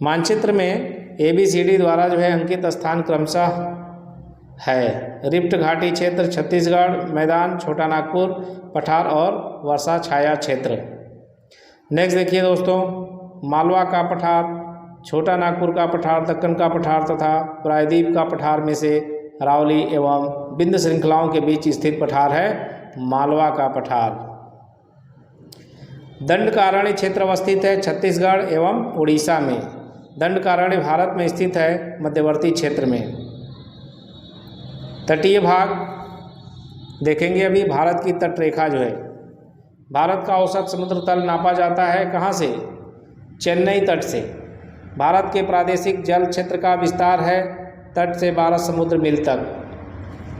मानचित्र में ABCD द्वारा जो है अंकित स्थान क्रमशः है रिफ्ट घाटी क्षेत्र, छत्तीसगढ़, मैदान, छोटा नागपुर पठार और वर्षा छाया क्षेत्र। नेक्स्ट देखिए दोस्तों, मालवा का पठार, छोटा नागपुर का पठार, दक्कन का पठार तथा प्रायद्वीप का पठार में से अरावली एवं बिंद श्रृंखलाओं के बीच स्थित पठार है मालवा का पठार। दंडकारण्य क्षेत्र अवस्थित है छत्तीसगढ़ एवं उड़ीसा में। दंडकारण्य भारत में स्थित है मध्यवर्ती क्षेत्र में। तटीय भाग देखेंगे अभी। भारत की तटरेखा जो है, भारत का औसत समुद्र तल नापा जाता है कहाँ से, चेन्नई तट से। भारत के प्रादेशिक जल क्षेत्र का विस्तार है तट से 12 समुद्र मील तक।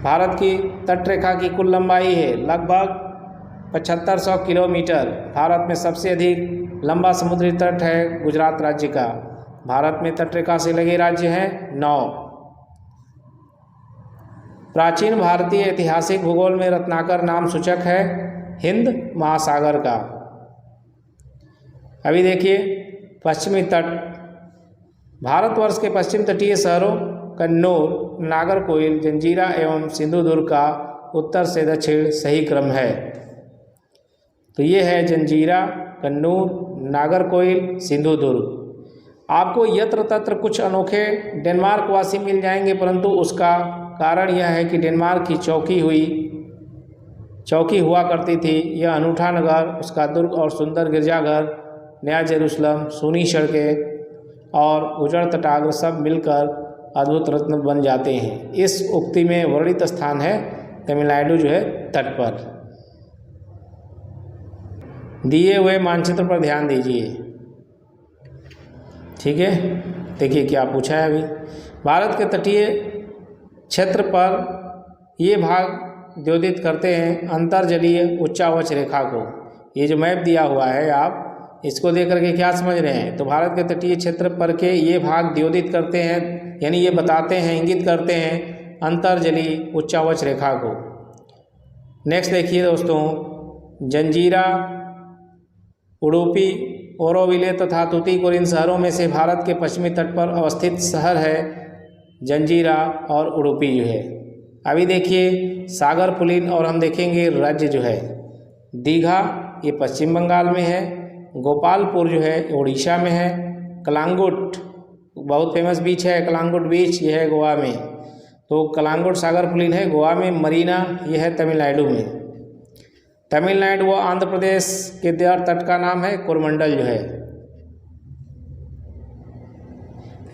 भारत की तटरेखा की कुल लंबाई है लगभग 7500 किलोमीटर। भारत में सबसे अधिक लंबा समुद्री तट है गुजरात राज्य का। भारत में तटरेखा से लगे राज्य हैं 9। प्राचीन भारतीय ऐतिहासिक भूगोल में रत्नाकर नाम सूचक है हिंद महासागर का। अभी देखिए पश्चिमी तट, भारतवर्ष के पश्चिम तटीय शहरों कन्नौर, नागरकोइल, जंजीरा एवं सिंधुदुर्ग का उत्तर से दक्षिण सही क्रम है। तो ये है जंजीरा, कन्नौर, नागरकोइल, सिंधुदुर्ग। आपको यत्र तत्र कुछ अनोखे डेनमार्क वासी मिल जाएंगे, परंतु उसका कारण यह है कि डेनमार्क की चौकी हुआ करती थी। यह अनूठा नगर, उसका दुर्ग और सुंदर गिरजाघर, नया जेरूसलम, सूनी सड़कें और उजड़ तटाग्र सब मिलकर अद्भुत रत्न बन जाते हैं। इस उक्ति में वर्णित स्थान है तमिलनाडु जो है तट पर। दिए हुए मानचित्र पर ध्यान दीजिए, ठीक है। देखिए क्या पूछा है अभी। भारत के तटीय क्षेत्र पर ये भाग द्योतित करते हैं अंतर्जलीय उच्चावच रेखा को। ये जो मैप दिया हुआ है आप इसको देख करके क्या समझ रहे हैं, तो भारत के तटीय क्षेत्र पर के ये भाग द्योतित करते हैं, यानी ये बताते हैं, इंगित करते हैं अंतर्जलीय उच्चावच रेखा को। नेक्स्ट देखिए दोस्तों, जंजीरा, उडुपी, ओरोविले तथा तूतीकोरिन शहरों में से भारत के पश्चिमी तट पर अवस्थित शहर है जंजीरा और उडुपी जो है। अभी देखिए सागर पुलिन और हम देखेंगे राज्य जो है दीघा, ये पश्चिम बंगाल में है। गोपालपुर जो है उड़ीसा में है। कलांगुट बहुत फेमस बीच है, कलांगुट बीच ये है गोवा में। तो कलांगुट सागर पुलिन है गोवा में। मरीना ये है तमिलनाडु में। तमिलनाडु व आंध्र प्रदेश के तट का नाम है कोरमंडल जो है।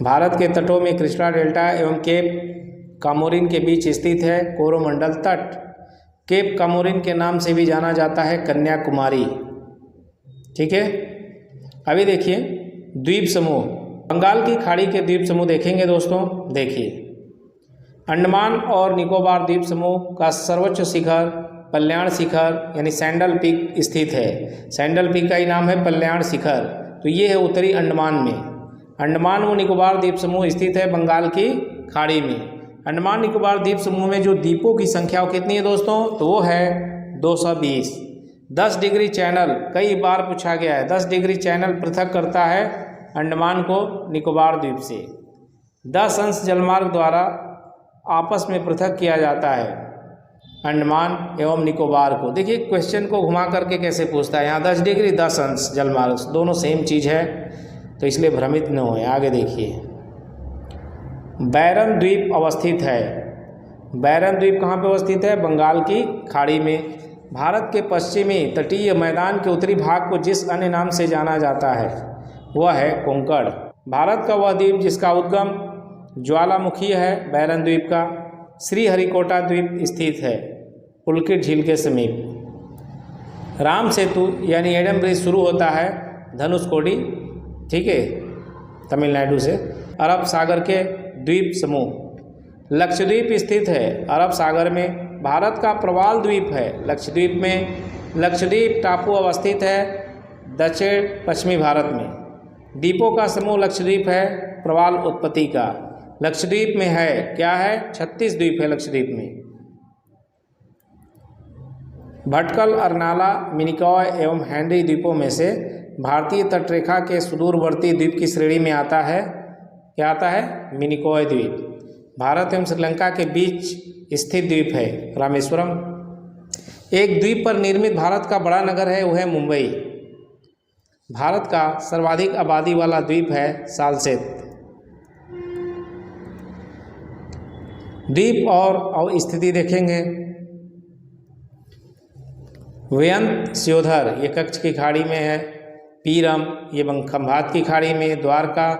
भारत के तटों में कृष्णा डेल्टा एवं केप कामोरिन के बीच स्थित है कोरोमंडल तट। केप कामोरिन के नाम से भी जाना जाता है कन्याकुमारी, ठीक है। अभी देखिए द्वीप समूह, बंगाल की खाड़ी के द्वीप समूह देखेंगे दोस्तों। देखिए अंडमान और निकोबार द्वीप समूह का सर्वोच्च शिखर पल्याण शिखर यानी सैंडल पीक स्थित है। सैंडल पीक का ही नाम है पल्याण शिखर। तो ये है उत्तरी अंडमान में। अंडमान व निकोबार द्वीप समूह स्थित है बंगाल की खाड़ी में। अंडमान निकोबार द्वीप समूह में जो द्वीपों की संख्या कितनी है दोस्तों, तो वो है 220। 10 डिग्री चैनल कई बार पूछा गया है। 10 डिग्री चैनल पृथक करता है अंडमान को निकोबार द्वीप से। 10 अंश जलमार्ग द्वारा आपस में पृथक किया जाता है अंडमान एवं निकोबार को। देखिए क्वेश्चन को घुमा करके कैसे पूछता है। यहाँ 10 डिग्री 10 अंश जलमार्ग दोनों सेम चीज़ है, तो इसलिए भ्रमित न होए। आगे देखिए बैरन द्वीप अवस्थित है। बैरन द्वीप कहाँ पे अवस्थित है? बंगाल की खाड़ी में। भारत के पश्चिमी तटीय मैदान के उत्तरी भाग को जिस अन्य नाम से जाना जाता है वह है कोंकण। भारत का वह द्वीप जिसका उद्गम ज्वालामुखी है बैरन द्वीप का श्रीहरिकोटा द्वीप स्थित है पुलकित झील के समीप। राम सेतु यानी एडम ब्रिज शुरू होता है धनुषकोडी, ठीक है, तमिलनाडु से। अरब सागर के द्वीप समूह लक्षद्वीप स्थित है अरब सागर में। भारत का प्रवाल द्वीप है लक्षद्वीप में। लक्षद्वीप टापू अवस्थित है दक्षिण पश्चिमी भारत में। द्वीपों का समूह लक्षद्वीप है प्रवाल उत्पत्ति का। लक्षद्वीप में है क्या है? 36 द्वीप है लक्षद्वीप में। भटकल, अरनाला, मिनिकॉय एवं हेनरी द्वीपों में से भारतीय तटरेखा के सुदूरवर्ती द्वीप की श्रेणी में आता है क्या आता है? मिनिकॉय द्वीप। भारत एवं श्रीलंका के बीच स्थित द्वीप है रामेश्वरम। एक द्वीप पर निर्मित भारत का बड़ा नगर है वह है मुंबई। भारत का सर्वाधिक आबादी वाला द्वीप है सालसेत। द्वीप और स्थिति देखेंगे। व्यंत स्योधर ये कच्छ की खाड़ी में है। पीरम ये खंभात की खाड़ी में। द्वारका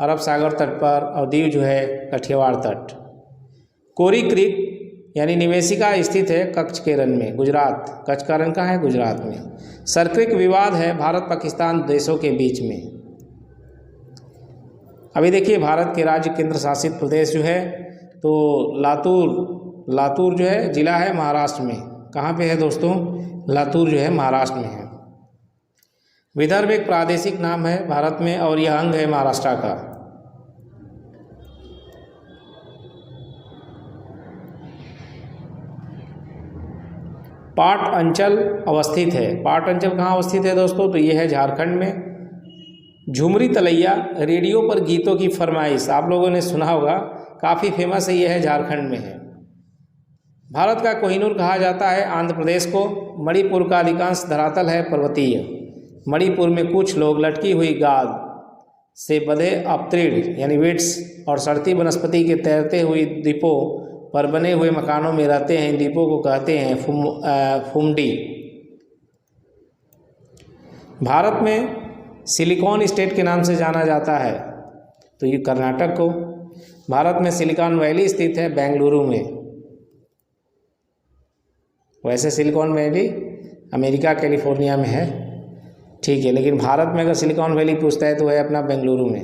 अरब सागर तट पर और दीव जो है कठियावाड़ तट। कोरी क्रीक यानी निवेशिका स्थित है कच्छ के रन में गुजरात। कच्छ का रन कहाँ है? गुजरात में। सरक्रिक विवाद है भारत पाकिस्तान देशों के बीच में। अभी देखिए भारत के राज्य केंद्र शासित प्रदेश जो है तो लातूर जो है जिला है महाराष्ट्र में। कहाँ पे है दोस्तों? लातूर जो है महाराष्ट्र में है। विदर्भ एक प्रादेशिक नाम है भारत में और यह अंग है महाराष्ट्र का। पाट अंचल अवस्थित है। पाट अंचल कहाँ अवस्थित है दोस्तों? तो ये है झारखंड में। झुमरी तलैया रेडियो पर गीतों की फरमाइश आप लोगों ने सुना होगा, काफ़ी फेमस है, ये है झारखंड में है। भारत का कोहिनूर कहा जाता है आंध्र प्रदेश को। मणिपुर का अधिकांश धरातल है पर्वतीय। मणिपुर में कुछ लोग लटकी हुई गाद से बंधे अपतृण यानी विट्स और सड़ती वनस्पति के तैरते हुए द्वीपों पर बने हुए मकानों में रहते हैं। इन द्वीपों को कहते हैं फुमडी। भारत में सिलिकॉन स्टेट के नाम से जाना जाता है तो ये कर्नाटक को। भारत में सिलिकॉन वैली स्थित है बेंगलुरु में। वैसे सिलिकॉन वैली अमेरिका कैलिफोर्निया में है, ठीक है, लेकिन भारत में अगर सिलिकॉन वैली पूछता है तो है अपना बेंगलुरु में।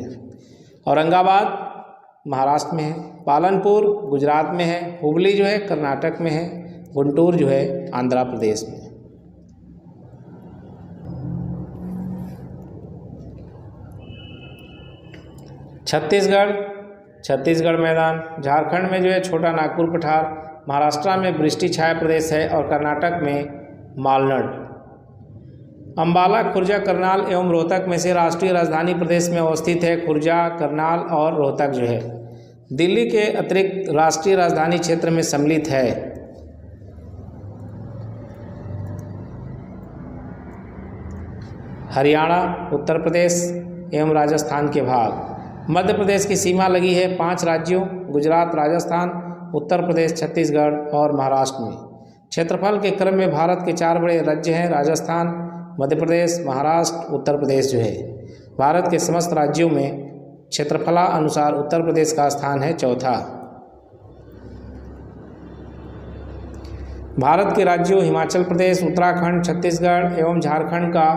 औरंगाबाद महाराष्ट्र में है, पालनपुर गुजरात में है, हुबली जो है कर्नाटक में है, गुंटूर जो है आंध्र प्रदेश में। छत्तीसगढ़ मैदान, झारखंड में जो है छोटा नागपुर पठार, महाराष्ट्र में वृष्टि छाया प्रदेश है और कर्नाटक में मालनाड। अंबाला, खुर्जा, करनाल एवं रोहतक में से राष्ट्रीय राजधानी प्रदेश में अवस्थित है खुर्जा, करनाल और रोहतक जो है दिल्ली के अतिरिक्त राष्ट्रीय राजधानी क्षेत्र में सम्मिलित है। हरियाणा, उत्तर प्रदेश एवं राजस्थान के भाग। मध्य प्रदेश की सीमा लगी है 5 राज्यों गुजरात, राजस्थान, उत्तर प्रदेश, छत्तीसगढ़ और महाराष्ट्र में। क्षेत्रफल के क्रम में भारत के 4 बड़े राज्य हैं, राजस्थान, मध्य प्रदेश, महाराष्ट्र, उत्तर प्रदेश जो है। भारत के समस्त राज्यों में क्षेत्रफला अनुसार उत्तर प्रदेश का स्थान है चौथा। भारत के राज्यों हिमाचल प्रदेश, उत्तराखंड, छत्तीसगढ़ एवं झारखंड का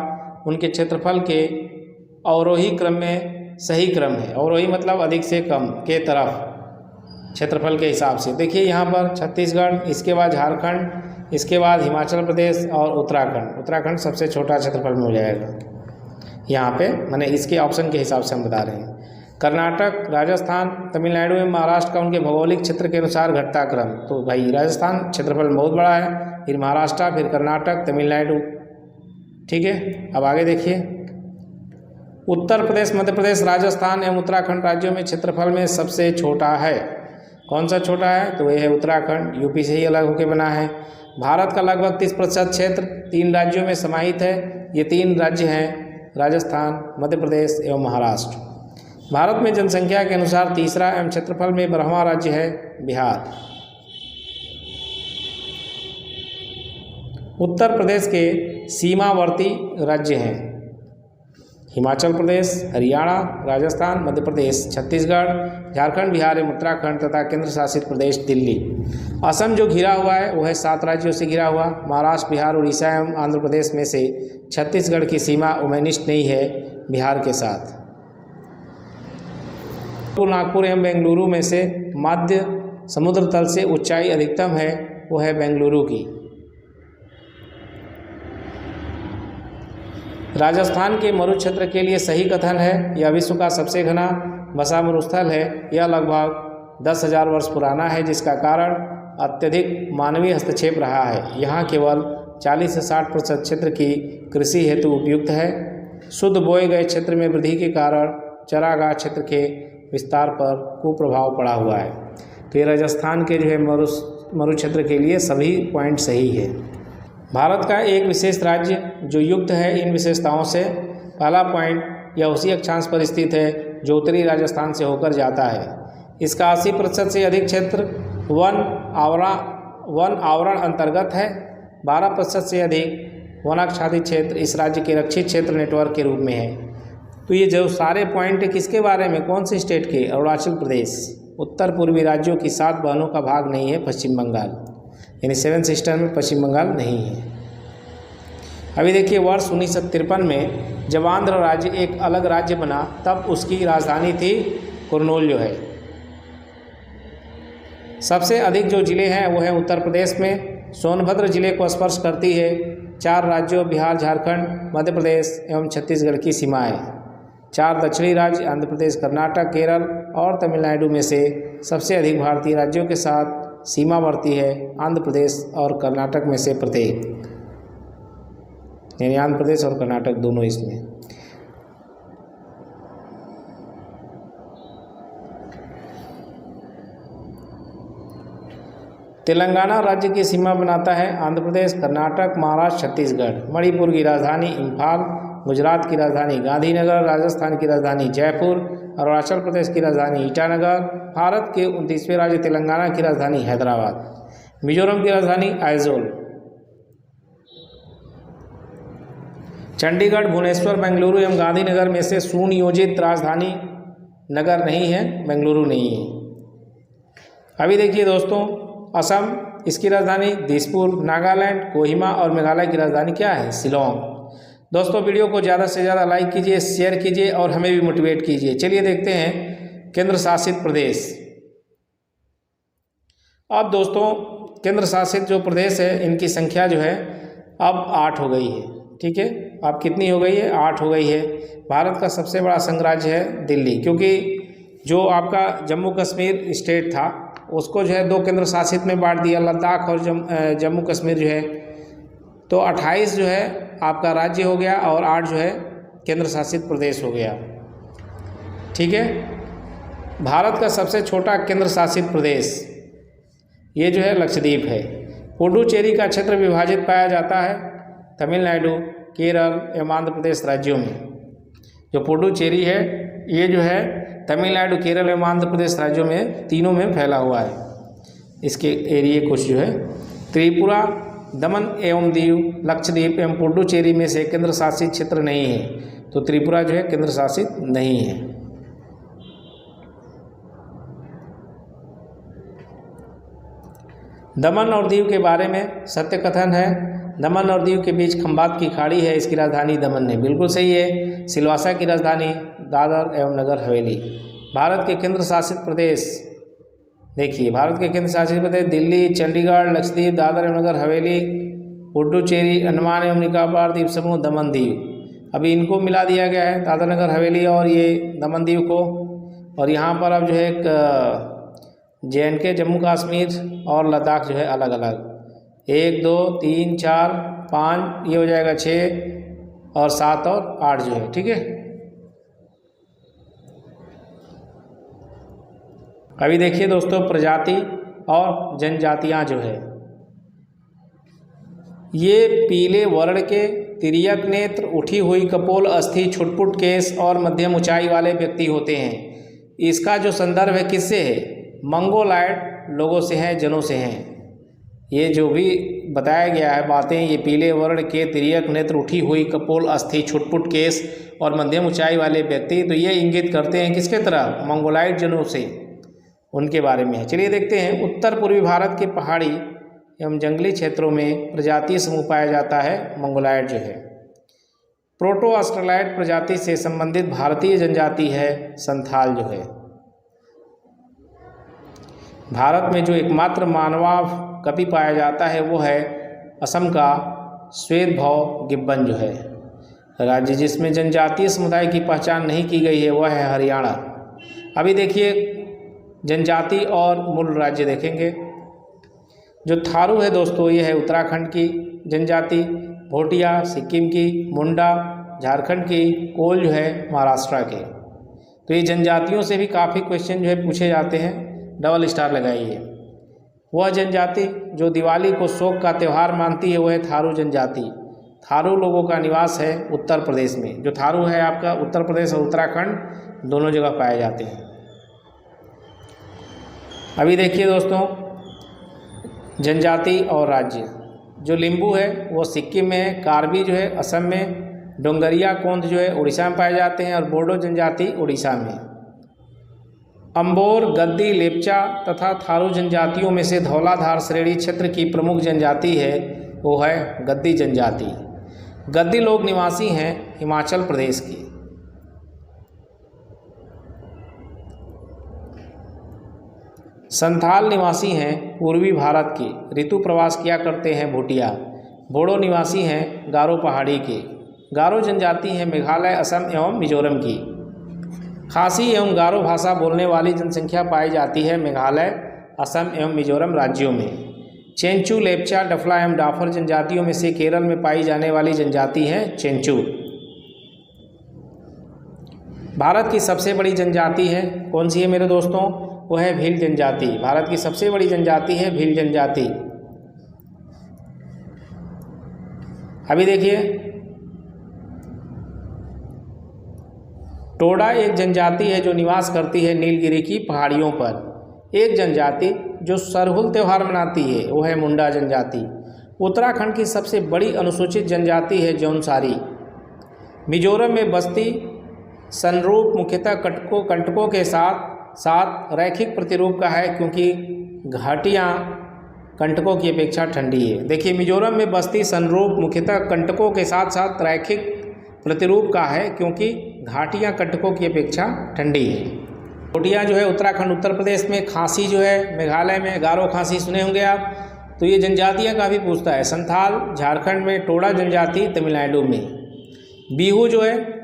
उनके क्षेत्रफल के अवरोही क्रम में सही क्रम है। अवरोही मतलब अधिक से कम के तरफ क्षेत्रफल के हिसाब से। देखिए यहाँ पर छत्तीसगढ़, इसके बाद झारखंड, इसके बाद हिमाचल प्रदेश और उत्तराखंड। उत्तराखंड सबसे छोटा क्षेत्रफल में हो जाएगा यहाँ पे, मैंने इसके ऑप्शन के हिसाब से हम बता रहे हैं। कर्नाटक, राजस्थान, तमिलनाडु एवं महाराष्ट्र का उनके भौगोलिक क्षेत्र के अनुसार घटता क्रम। तो भाई राजस्थान क्षेत्रफल में बहुत बड़ा है, फिर महाराष्ट्र, फिर कर्नाटक, तमिलनाडु, ठीक है। अब आगे देखिए, उत्तर प्रदेश, मध्य प्रदेश, राजस्थान एवं उत्तराखंड राज्यों में क्षेत्रफल में सबसे छोटा है। कौन सा छोटा है? तो ये है उत्तराखंड, यूपी से ही अलग होकर बना है। भारत का लगभग 30% क्षेत्र 3 राज्यों में समाहित है। ये 3 राज्य हैं राजस्थान, मध्य प्रदेश एवं महाराष्ट्र। भारत में जनसंख्या के अनुसार तीसरा एवं क्षेत्रफल में 12वां राज्य है बिहार। उत्तर प्रदेश के सीमावर्ती राज्य हैं हिमाचल प्रदेश, हरियाणा, राजस्थान, मध्य प्रदेश, छत्तीसगढ़, झारखंड, बिहार एवं उत्तराखंड तथा केंद्र शासित प्रदेश दिल्ली। असम जो घिरा हुआ है वो है 7 राज्यों से घिरा हुआ। महाराष्ट्र, बिहार, उड़ीसा एवं आंध्र प्रदेश में से छत्तीसगढ़ की सीमा उमैनिष्ट नहीं है बिहार के साथ। नागपुर एवं बेंगलुरु में से मध्य समुद्र तल से ऊंचाई अधिकतम है, वो है बेंगलुरु की। राजस्थान के मरुक्षेत्र के लिए सही कथन है, यह विश्व का सबसे घना बसा मरुस्थल है। यह लगभग 10,000 वर्ष पुराना है, जिसका कारण अत्यधिक मानवीय हस्तक्षेप रहा है। यहाँ केवल 40 से 60% क्षेत्र की कृषि हेतु उपयुक्त है। शुद्ध बोए गए क्षेत्र में वृद्धि के कारण चरागाह क्षेत्र के विस्तार पर कुप्रभाव पड़ा हुआ है। तो ये राजस्थान के जो है मरुक्षेत्र के लिए सभी पॉइंट सही है। भारत का एक विशेष राज्य जो युक्त है इन विशेषताओं से। पहला पॉइंट, यह उसी अक्षांश पर स्थित है जो उत्तरी राजस्थान से होकर जाता है। इसका 80% से अधिक क्षेत्र वन आवरण अंतर्गत है। 12% से अधिक वनाच्छादित क्षेत्र इस राज्य के रक्षित क्षेत्र नेटवर्क के रूप में है। तो ये जो सारे पॉइंट किसके बारे में, कौन से स्टेट के? अरुणाचल प्रदेश। उत्तर पूर्वी राज्यों की 7 बहनों का भाग नहीं है पश्चिम बंगाल, यानी 7 सिस्टर में पश्चिम बंगाल नहीं है। अभी देखिए, वर्ष 1953 में जब आंध्र राज्य एक अलग राज्य बना तब उसकी राजधानी थी कुर्नूल जो है। सबसे अधिक जो जिले हैं वो है उत्तर प्रदेश में। सोनभद्र जिले को स्पर्श करती है 4 राज्यों बिहार, झारखंड, मध्य प्रदेश एवं छत्तीसगढ़ की सीमाएँ। 4 दक्षिणी राज्य आंध्र प्रदेश, कर्नाटक, केरल और तमिलनाडु में से सबसे अधिक भारतीय राज्यों के साथ सीमावर्ती है आंध्र प्रदेश और कर्नाटक में से प्रत्येक, यानी आंध्र प्रदेश और कर्नाटक दोनों इसमें। तेलंगाना राज्य की सीमा बनाता है आंध्र प्रदेश, कर्नाटक, महाराष्ट्र, छत्तीसगढ़। मणिपुर की राजधानी इम्फाल, गुजरात की राजधानी गांधीनगर, राजस्थान की राजधानी जयपुर, अरुणाचल प्रदेश की राजधानी ईटानगर, भारत के 29वें राज्य तेलंगाना की राजधानी हैदराबाद, मिजोरम की राजधानी आइजोल, चंडीगढ़, भुवनेश्वर, बेंगलुरु एवं गांधीनगर में से सुनियोजित राजधानी नगर नहीं है, बेंगलुरु नहीं है। अभी देखिए दोस्तों, असम, इसकी राजधानी दिसपुर, नागालैंड कोहिमा और मेघालय की राजधानी क्या है? शिलोंग। दोस्तों वीडियो को ज़्यादा से ज़्यादा लाइक कीजिए, शेयर कीजिए और हमें भी मोटिवेट कीजिए। चलिए देखते हैं केंद्र शासित प्रदेश। अब दोस्तों केंद्र शासित जो प्रदेश है इनकी संख्या जो है अब 8 हो गई है। ठीक है, अब कितनी हो गई है? 8 हो गई है। भारत का सबसे बड़ा संघराज्य है दिल्ली, क्योंकि जो आपका जम्मू कश्मीर स्टेट था उसको जो है 2 केंद्र शासित में बांट दिया, लद्दाख और जम्मू कश्मीर जो है। तो 28 जो है आपका राज्य हो गया और 8 जो है केंद्र शासित प्रदेश हो गया। ठीक है, भारत का सबसे छोटा केंद्र शासित प्रदेश ये जो है लक्षद्वीप है। पुडुचेरी का क्षेत्र विभाजित पाया जाता है तमिलनाडु, केरल एवं आंध्र प्रदेश राज्यों में। जो पुडुचेरी है ये जो है तमिलनाडु, केरल एवं आंध्र प्रदेश राज्यों में, तीनों में फैला हुआ है। इसके एरिए कुछ जो है त्रिपुरा, दमन एवं दीव, लक्षद्वीप एवं पुडुचेरी में से केंद्र शासित क्षेत्र नहीं है। तो त्रिपुरा जो है केंद्र शासित नहीं है। दमन और दीव के बारे में सत्य कथन है। दमन और दीव के बीच खंबात की खाड़ी है, इसकी राजधानी दमन है। बिल्कुल सही है। सिलवासा की राजधानी दादर एवं नगर हवेली। भारत के केंद्र शासित प्रदेश देखिए, भारत के केंद्र शासित प्रदेश दिल्ली, चंडीगढ़, लक्षद्वीप, दादर एवं नगर हवेली, पुडुचेरी, अंडमान एवं निकोबार द्वीप समूह, दमन दीव। अभी इनको मिला दिया गया है, दादर नगर हवेली और ये दमन दीव को। और यहाँ पर अब जो है JNK जम्मू कश्मीर और लद्दाख जो है अलग अलग। 1 2 3 4 5 ये हो जाएगा 6 और 7 और 8 जो है। ठीक है, अभी देखिए दोस्तों प्रजाति और जनजातियां जो है, ये पीले वर्ण के, तिर्यक नेत्र, उठी हुई कपोल, अस्थि, छुटपुट केस और मध्यम ऊंचाई वाले व्यक्ति होते हैं। इसका जो संदर्भ है किससे है? मंगोलायड लोगों से हैं, जनों से हैं। ये जो भी बताया गया है बातें, ये पीले वर्ण के, तिर्यक नेत्र, उठी हुई कपोल, अस्थि, छुटपुट केस और मध्यम ऊंचाई वाले व्यक्ति, तो ये इंगित करते हैं किसके तरफ? मंगोलायड जनों से, उनके बारे में है। चलिए देखते हैं। उत्तर पूर्वी भारत के पहाड़ी एवं जंगली क्षेत्रों में प्रजातीय समूह पाया जाता है मंगोलायड जो है। प्रोटो ऑस्ट्रेलाइड प्रजाति से संबंधित भारतीय जनजाति है संथाल जो है। भारत में जो एकमात्र मानवाव कपि पाया जाता है वो है असम का श्वेतभौव गिब्बन जो है। राज्य जिसमें जनजातीय समुदाय की पहचान नहीं की गई है वह है हरियाणा। अभी देखिए जनजाति और मूल राज्य देखेंगे। जो थारू है दोस्तों ये है उत्तराखंड की जनजाति, भोटिया सिक्किम की, मुंडा झारखंड की, कोल जो है महाराष्ट्र के। तो ये जनजातियों से भी काफ़ी क्वेश्चन जो है पूछे जाते हैं, डबल स्टार लगाइए। वह जनजाति जो दिवाली को शोक का त्यौहार मानती है वह है थारू जनजाति। थारू लोगों का निवास है उत्तर प्रदेश में। जो थारू है आपका उत्तर प्रदेश और उत्तराखंड दोनों जगह पाए जाते हैं। अभी देखिए दोस्तों जनजाति और राज्य। जो लिम्बू है वो सिक्किम में है, कार्बी जो है असम में, डोंगरिया कोंद जो है उड़ीसा में पाए जाते हैं और बोडो जनजाति उड़ीसा में। अंबोर, गद्दी, लेप्चा तथा थारू जनजातियों में से धौलाधार श्रेणी क्षेत्र की प्रमुख जनजाति है वो है गद्दी जनजाति। गद्दी लोग निवासी हैं हिमाचल प्रदेश की। संथाल निवासी हैं पूर्वी भारत के, ऋतु प्रवास किया करते हैं भूटिया। बोडो निवासी हैं गारो पहाड़ी के। गारो जनजाति हैं मेघालय, असम एवं मिजोरम की। खासी एवं गारो भाषा बोलने वाली जनसंख्या पाई जाती है मेघालय, असम एवं मिजोरम राज्यों में। चेंचू, लेप्चा, डफला एवं डाफर जनजातियों में से केरल में पाई जाने वाली जनजाति है चेंचू। भारत की सबसे बड़ी जनजाति है कौन सी है मेरे दोस्तों? वो है भील जनजाति। भारत की सबसे बड़ी जनजाति है भील जनजाति। अभी देखिए टोडा एक जनजाति है जो निवास करती है नीलगिरी की पहाड़ियों पर। एक जनजाति जो सरहुल त्यौहार मनाती है वो है मुंडा जनजाति। उत्तराखंड की सबसे बड़ी अनुसूचित जनजाति है जौनसारी। मिजोरम में बस्ती संरूप मुख्यतः कंटकों के साथ साथ रैखिक प्रतिरूप का है, क्योंकि घाटियाँ कंटकों की अपेक्षा ठंडी है। देखिए, मिजोरम में बस्ती संरूप मुख्यतः कंटकों के साथ साथ रैखिक प्रतिरूप का है, क्योंकि घाटियाँ कंटकों की अपेक्षा ठंडी है। भोटिया जो है उत्तराखंड उत्तर प्रदेश में, खासी जो है मेघालय में, गारो खासी सुने होंगे आप। तो ये जनजातियाँ काफ़ी पूछता है। संथाल झारखंड में, टोडा जनजाति तमिलनाडु में। बिहू जो है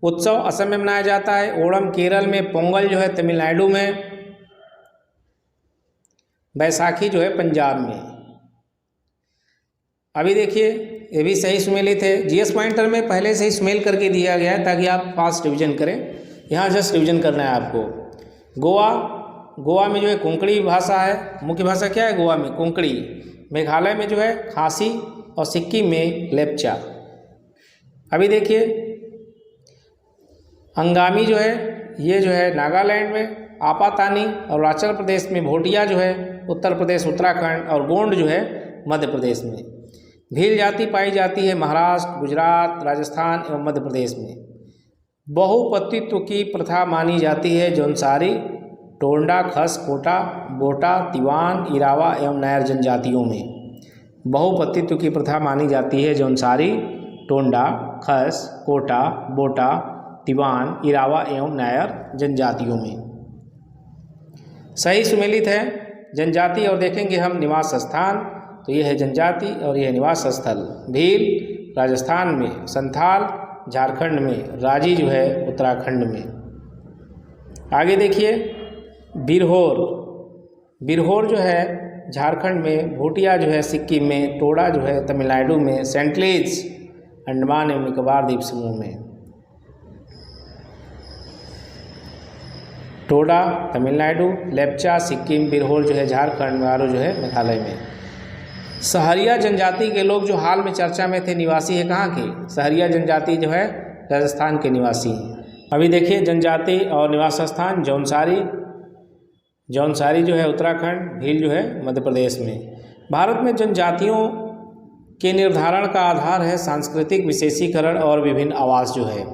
उत्सव असम में मनाया जाता है, ओणम केरल में, पोंगल जो है तमिलनाडु में, बैसाखी जो है पंजाब में। अभी देखिए, ये भी सही सुमेलित है। जीएस पॉइंटर में पहले से ही सुमेल करके दिया गया है ताकि आप फास्ट रिविजन करें। यहाँ जस्ट रिविजन करना है आपको। गोवा में जो है कोंकणी भाषा है, मुख्य भाषा क्या है गोवा में? कोंकणी। मेघालय में जो है खासी और सिक्किम में लेप्चा। अभी देखिए, अंगामी जो है ये जो है नागालैंड में, आपातानी और अरुणाचल प्रदेश में, भोटिया जो है उत्तर प्रदेश उत्तराखंड, और गोंड जो है मध्य प्रदेश में। भील जाति पाई जाती है महाराष्ट्र, गुजरात, राजस्थान एवं मध्य प्रदेश में। बहुपतित्व की प्रथा मानी जाती है जौनसारी, टोंडा, खस, कोटा, बोटा, तिवान, इरावा एवं नायर जनजातियों में। बहुपतित्व की प्रथा मानी जाती है जौनसारी, टोंडा, खस, कोटा, बोटा, तिवान, इरावा एवं नायर जनजातियों में। सही सुमेलित है जनजाति। और देखेंगे हम निवास स्थान, तो यह है जनजाति और यह निवास स्थल। भील राजस्थान में, संथाल झारखंड में, राजी जो है उत्तराखंड में। आगे देखिए, बिरहोर जो है झारखंड में, भोटिया जो है सिक्किम में, टोडा जो है तमिलनाडु में, सेंटलेज अंडमान एवं निकोबार द्वीप समूह में। टोडा तमिलनाडु, लेप्चा सिक्किम, बिरहोर जो है झारखंड, गारो जो है मेघालय में। सहरिया जनजाति के लोग जो हाल में चर्चा में थे, निवासी है कहाँ के? सहरिया जनजाति जो है राजस्थान के निवासी हैं। अभी देखिए, जनजाति और निवास स्थान जौनसारी जो है उत्तराखंड, भील जो है मध्य प्रदेश में। भारत में जनजातियों के निर्धारण का आधार है सांस्कृतिक विशेषीकरण और विभिन्न आवास जो है।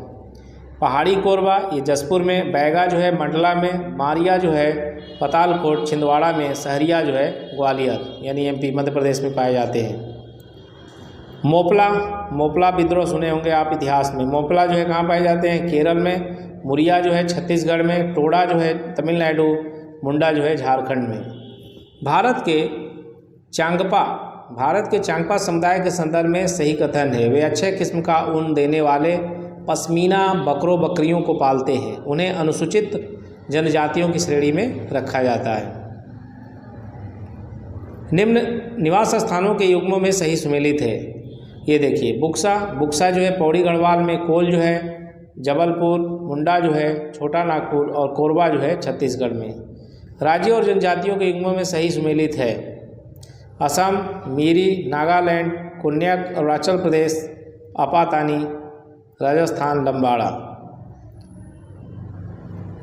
पहाड़ी कोरबा ये जसपुर में, बैगा जो है मंडला में, मारिया जो है पतालकोट छिंदवाड़ा में, सहरिया जो है ग्वालियर यानी एमपी मध्य प्रदेश में पाए जाते हैं। मोपला विद्रोह सुने होंगे आप इतिहास में। मोपला जो है कहाँ पाए जाते हैं? केरल में। मुरिया जो है छत्तीसगढ़ में, टोडा जो है तमिलनाडु, मुंडा जो है झारखंड में। भारत के चांगपा समुदाय के संदर्भ में सही कथन है। वे अच्छे किस्म का ऊन देने वाले पश्मीना बकरियों को पालते हैं। उन्हें अनुसूचित जनजातियों की श्रेणी में रखा जाता है। निम्न निवास स्थानों के युग्मों में सही सुमेलित है। ये देखिए, बुक्सा जो है पौड़ी गढ़वाल में, कोल जो है जबलपुर, मुंडा जो है छोटा नागपुर और कोरबा जो है छत्तीसगढ़ में। राज्यों और जनजातियों के युग्मों में सही सुमेलित है। असम, मिरी, नागालैंड, कुन्याक, अरुणाचल प्रदेश, आपातानी, राजस्थान, लंबाड़ा।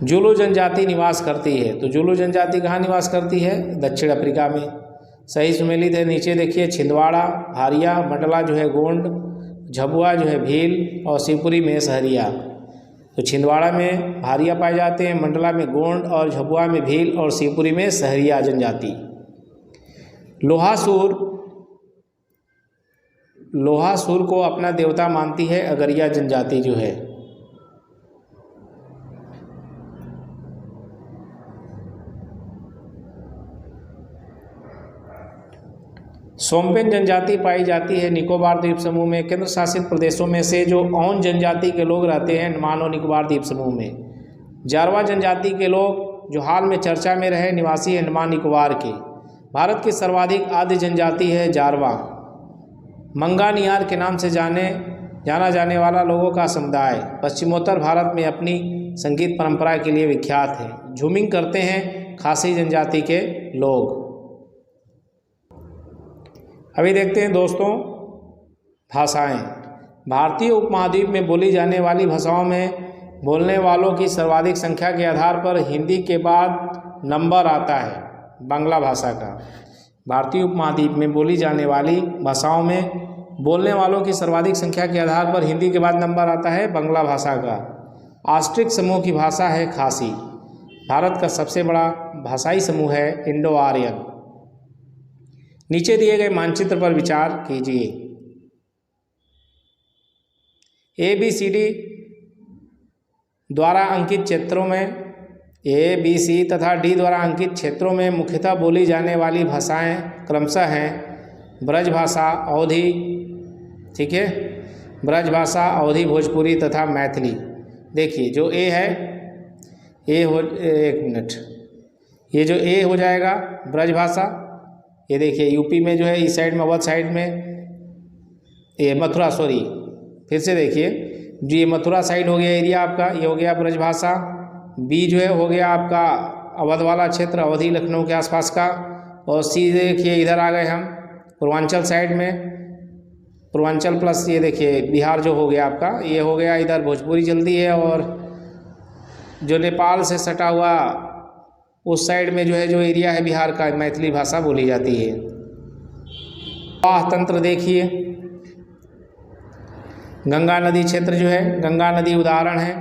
जुलू जनजाति निवास करती है, तो जुलू जनजाति कहाँ निवास करती है? दक्षिण अफ्रीका में। सही सुमेलित है। नीचे देखिए, छिंदवाड़ा, हारिया, मंडला जो है गोंड, झबुआ जो है भील और शिवपुरी में सहरिया। तो छिंदवाड़ा में हारिया पाए जाते हैं, मंडला में गोंड और झबुआ में भील और शिवपुरी में सहरिया जनजाति। लोहासुर को अपना देवता मानती है अगरिया जनजाति जो है। सोम्पेन जनजाति पाई जाती है निकोबार द्वीप समूह में। केंद्र शासित प्रदेशों में से जो औन जनजाति के लोग रहते हैं अंडमान और निकोबार द्वीप समूह में। जारवा जनजाति के लोग जो हाल में चर्चा में रहे, निवासी अंडमान निकोबार के। भारत की सर्वाधिक आद्य जनजाति है जारवा। मंगानियार के नाम से जाना जाने वाला लोगों का समुदाय पश्चिमोत्तर भारत में अपनी संगीत परंपरा के लिए विख्यात है। झूमिंग करते हैं खासी जनजाति के लोग। अभी देखते हैं दोस्तों भाषाएं। भारतीय उपमहाद्वीप में बोली जाने वाली भाषाओं में बोलने वालों की सर्वाधिक संख्या के आधार पर हिंदी के बाद नंबर आता है बांग्ला भाषा का। भारतीय उपमहाद्वीप में बोली जाने वाली भाषाओं में बोलने वालों की सर्वाधिक संख्या के आधार पर हिंदी के बाद नंबर आता है बांग्ला भाषा का। ऑस्ट्रिक समूह की भाषा है खासी। भारत का सबसे बड़ा भाषाई समूह है इंडो आर्यन। नीचे दिए गए मानचित्र पर विचार कीजिए। ABCD द्वारा अंकित क्षेत्रों में ABC तथा D द्वारा अंकित क्षेत्रों में मुख्यतः बोली जाने वाली भाषाएं क्रमशः हैं ब्रजभाषा, अवधी, ठीक है, ब्रजभाषा, अवधी, भोजपुरी तथा मैथिली। देखिए जो A है, एक मिनट, ये जो A हो जाएगा ब्रजभाषा, ये देखिए यूपी में जो है इस साइड में, अवध साइड में, ये मथुरा, सॉरी फिर से देखिए, जो ये मथुरा साइड हो गया एरिया आपका, ये हो गया ब्रजभाषा। B जो है हो गया आपका अवध वाला क्षेत्र, अवधी, लखनऊ के आसपास का। और C देखिए इधर आ गए हम पूर्वांचल साइड में, पूर्वांचल प्लस ये देखिए बिहार जो हो गया आपका, ये हो गया इधर भोजपुरी जल्दी है। और जो नेपाल से सटा हुआ उस साइड में जो है, जो एरिया है बिहार का, मैथिली भाषा बोली जाती है। प्रवाह तंत्र देखिए, गंगा नदी क्षेत्र जो है, गंगा नदी उदाहरण है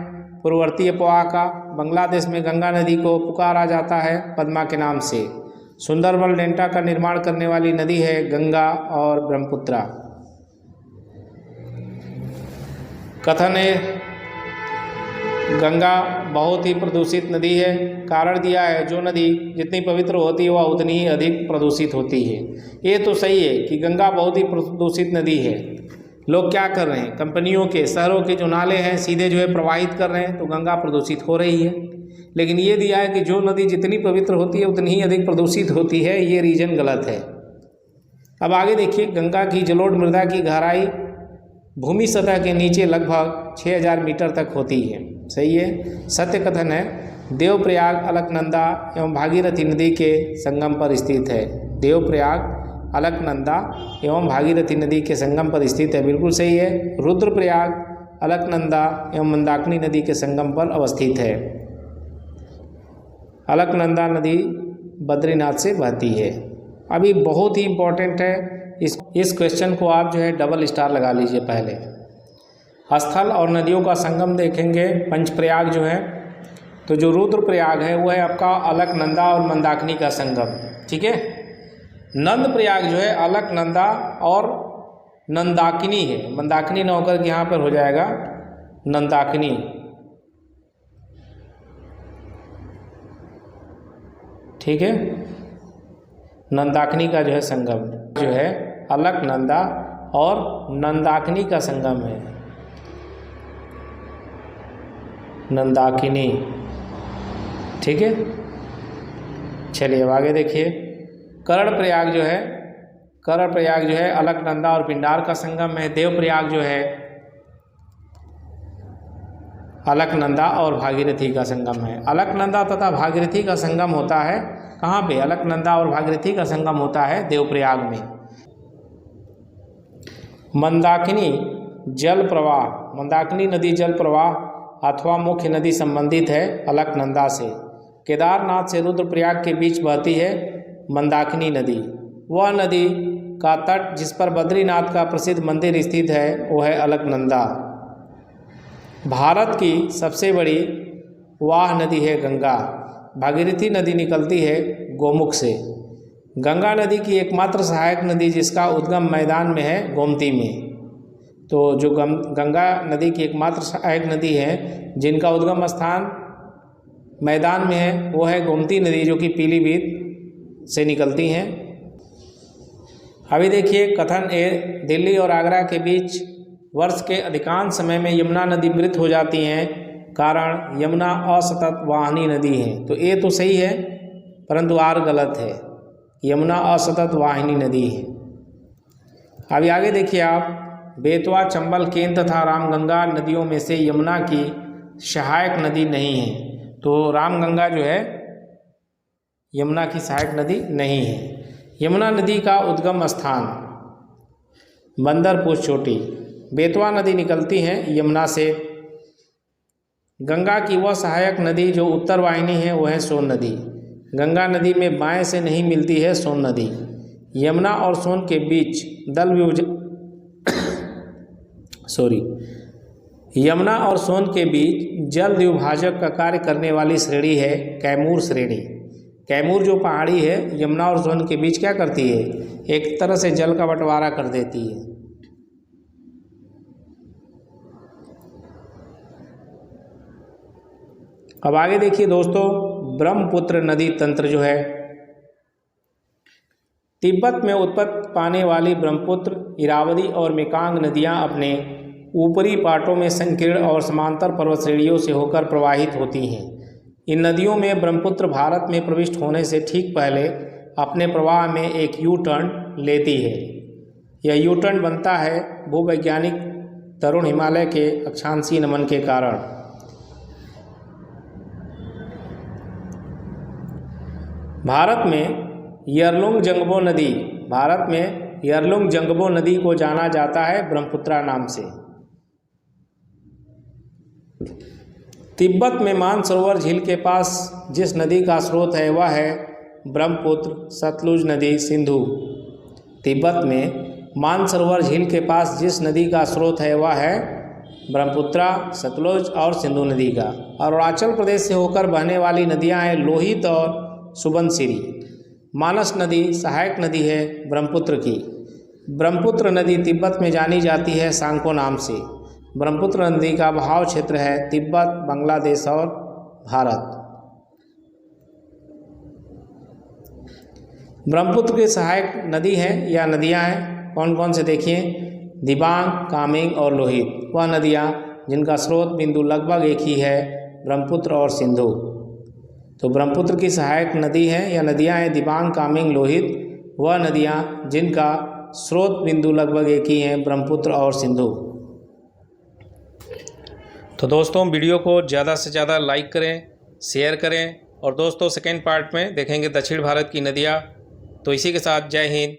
पूर्ववर्तीय प्रवाह का। बांग्लादेश में गंगा नदी को पुकारा जाता है पद्मा के नाम से। सुंदरबन डेल्टा का निर्माण करने वाली नदी है गंगा और ब्रह्मपुत्रा। कथन है गंगा बहुत ही प्रदूषित नदी है। कारण दिया है जो नदी जितनी पवित्र होती है वह उतनी ही अधिक प्रदूषित होती है। ये तो सही है कि गंगा बहुत ही प्रदूषित नदी है। लोग क्या कर रहे हैं, कंपनियों के, शहरों के जो नाले हैं सीधे जो है प्रवाहित कर रहे हैं, तो गंगा प्रदूषित हो रही है। लेकिन ये दिया है कि जो नदी जितनी पवित्र होती है उतनी ही अधिक प्रदूषित होती है, ये रीजन गलत है। अब आगे देखिए, गंगा की जलोढ़ मृदा की गहराई भूमि सतह के नीचे लगभग 6000 मीटर तक होती है। सही है। सत्य कथन है देवप्रयाग अलकनंदा एवं भागीरथी नदी के संगम पर स्थित है। देवप्रयाग अलकनंदा एवं भागीरथी नदी के संगम पर स्थित है, बिल्कुल सही है। रुद्रप्रयाग अलकनंदा एवं मंदाकिनी नदी के संगम पर अवस्थित है। अलकनंदा नदी बद्रीनाथ से बहती है। अभी बहुत ही इम्पोर्टेंट है, इस क्वेश्चन को आप जो है डबल स्टार लगा लीजिए। पहले स्थल और नदियों का संगम देखेंगे, पंचप्रयाग जो है, तो जो रुद्रप्रयाग है वो है आपका अलकनंदा और मंदाकिनी का संगम, ठीक है। नंद प्रयाग जो है अलकनंदा और नंदाकिनी है, मंदाकिनी न होकर के यहाँ पर हो जाएगा नंदाकिनी। ठीक है, नंदाकिनी का जो है संगम जो है अलकनंदा और नंदाकिनी का संगम है, नंदाकिनी। ठीक है, चलिए अब आगे देखिए। कर्णप्रयाग जो है, कर्णप्रयाग जो है अलकनंदा और पिंडार का संगम है। देवप्रयाग जो है अलकनंदा और भागीरथी का संगम है। अलकनंदा तथा भागीरथी का संगम होता है कहाँ पे? अलकनंदा और भागीरथी का संगम होता है देवप्रयाग में। मंदाकिनी जल प्रवाह, मंदाकिनी नदी जल प्रवाह अथवा मुख्य नदी संबंधित है अलकनंदा से। केदारनाथ से रुद्रप्रयाग के बीच बहती है मंदाकिनी नदी। वह नदी का तट जिस पर बद्रीनाथ का प्रसिद्ध मंदिर स्थित है वो है अलकनंदा। भारत की सबसे बड़ी वाह नदी है गंगा। भागीरथी नदी निकलती है गोमुख से। गंगा नदी की एकमात्र सहायक नदी जिसका उद्गम मैदान में है गोमती में। तो जो गंगा नदी की एकमात्र सहायक नदी है जिनका उद्गम स्थान मैदान में है वो है गोमती नदी, जो कि पीलीभीत से निकलती हैं। अभी देखिए कथन ए, दिल्ली और आगरा के बीच वर्ष के अधिकांश समय में यमुना नदी मृत हो जाती हैं, कारण यमुना असतत वाहिनी नदी है। तो ए तो सही है परंतु आर गलत है, यमुना असतत वाहिनी नदी है। अभी आगे देखिए आप, बेतवा, चंबल, केन तथा रामगंगा नदियों में से यमुना की सहायक नदी नहीं है। तो रामगंगा जो है यमुना की सहायक नदी नहीं है। यमुना नदी का उद्गम स्थान बंदरपुर चोटी। बेतवा नदी निकलती है यमुना से। गंगा की वह सहायक नदी जो उत्तर वाहिनी है वो है सोन नदी। गंगा नदी में बाएं से नहीं मिलती है सोन नदी। यमुना और सोन के बीच यमुना और सोन के बीच जल द्विभाजक का कार्य करने वाली श्रेणी है कैमूर श्रेणी। कैमूर जो पहाड़ी है यमुना और सोन के बीच क्या करती है, एक तरह से जल का बंटवारा कर देती है। अब आगे देखिए दोस्तों, ब्रह्मपुत्र नदी तंत्र जो है, तिब्बत में उत्पत्ति पाने वाली ब्रह्मपुत्र, इरावदी और मेकांग नदियां अपने ऊपरी पाटों में संकीर्ण और समांतर पर्वत श्रेणियों से होकर प्रवाहित होती हैं। इन नदियों में ब्रह्मपुत्र भारत में प्रविष्ट होने से ठीक पहले अपने प्रवाह में एक यू टर्न लेती है। यह यू टर्न बनता है भूवैज्ञानिक तरुण हिमालय के अक्षांशीय नमन के कारण। भारत में यरलुंग जंगबो नदी को जाना जाता है ब्रह्मपुत्रा नाम से। तिब्बत में मानसरोवर झील के पास जिस नदी का स्रोत है वह है ब्रह्मपुत्र, सतलुज नदी, सिंधु। तिब्बत में मानसरोवर झील के पास जिस नदी का स्रोत है वह है ब्रह्मपुत्रा, सतलुज और सिंधु नदी का। और अरुणाचल प्रदेश से होकर बहने वाली नदियां हैं लोहित और सुबनसिरी। मानस नदी सहायक नदी है ब्रह्मपुत्र की। ब्रह्मपुत्र नदी तिब्बत में जानी जाती है सांको नाम से। ब्रह्मपुत्र नदी का बहाव क्षेत्र है तिब्बत, बांग्लादेश और भारत। ब्रह्मपुत्र की सहायक नदी है या नदियां हैं कौन कौन से देखिए, दिबांग, कामेंग और लोहित। वह नदियां जिनका स्रोत बिंदु लगभग एक ही है, ब्रह्मपुत्र और सिंधु। तो ब्रह्मपुत्र की सहायक नदी है या नदियां हैं दिबांग, कामेंग, लोहित। वह नदियां जिनका स्रोत बिंदु लगभग एक ही हैं, ब्रह्मपुत्र और सिंधु। तो दोस्तों वीडियो को ज़्यादा से ज़्यादा लाइक करें, शेयर करें और दोस्तों सेकेंड पार्ट में देखेंगे दक्षिण भारत की नदियाँ। तो इसी के साथ जय हिंद,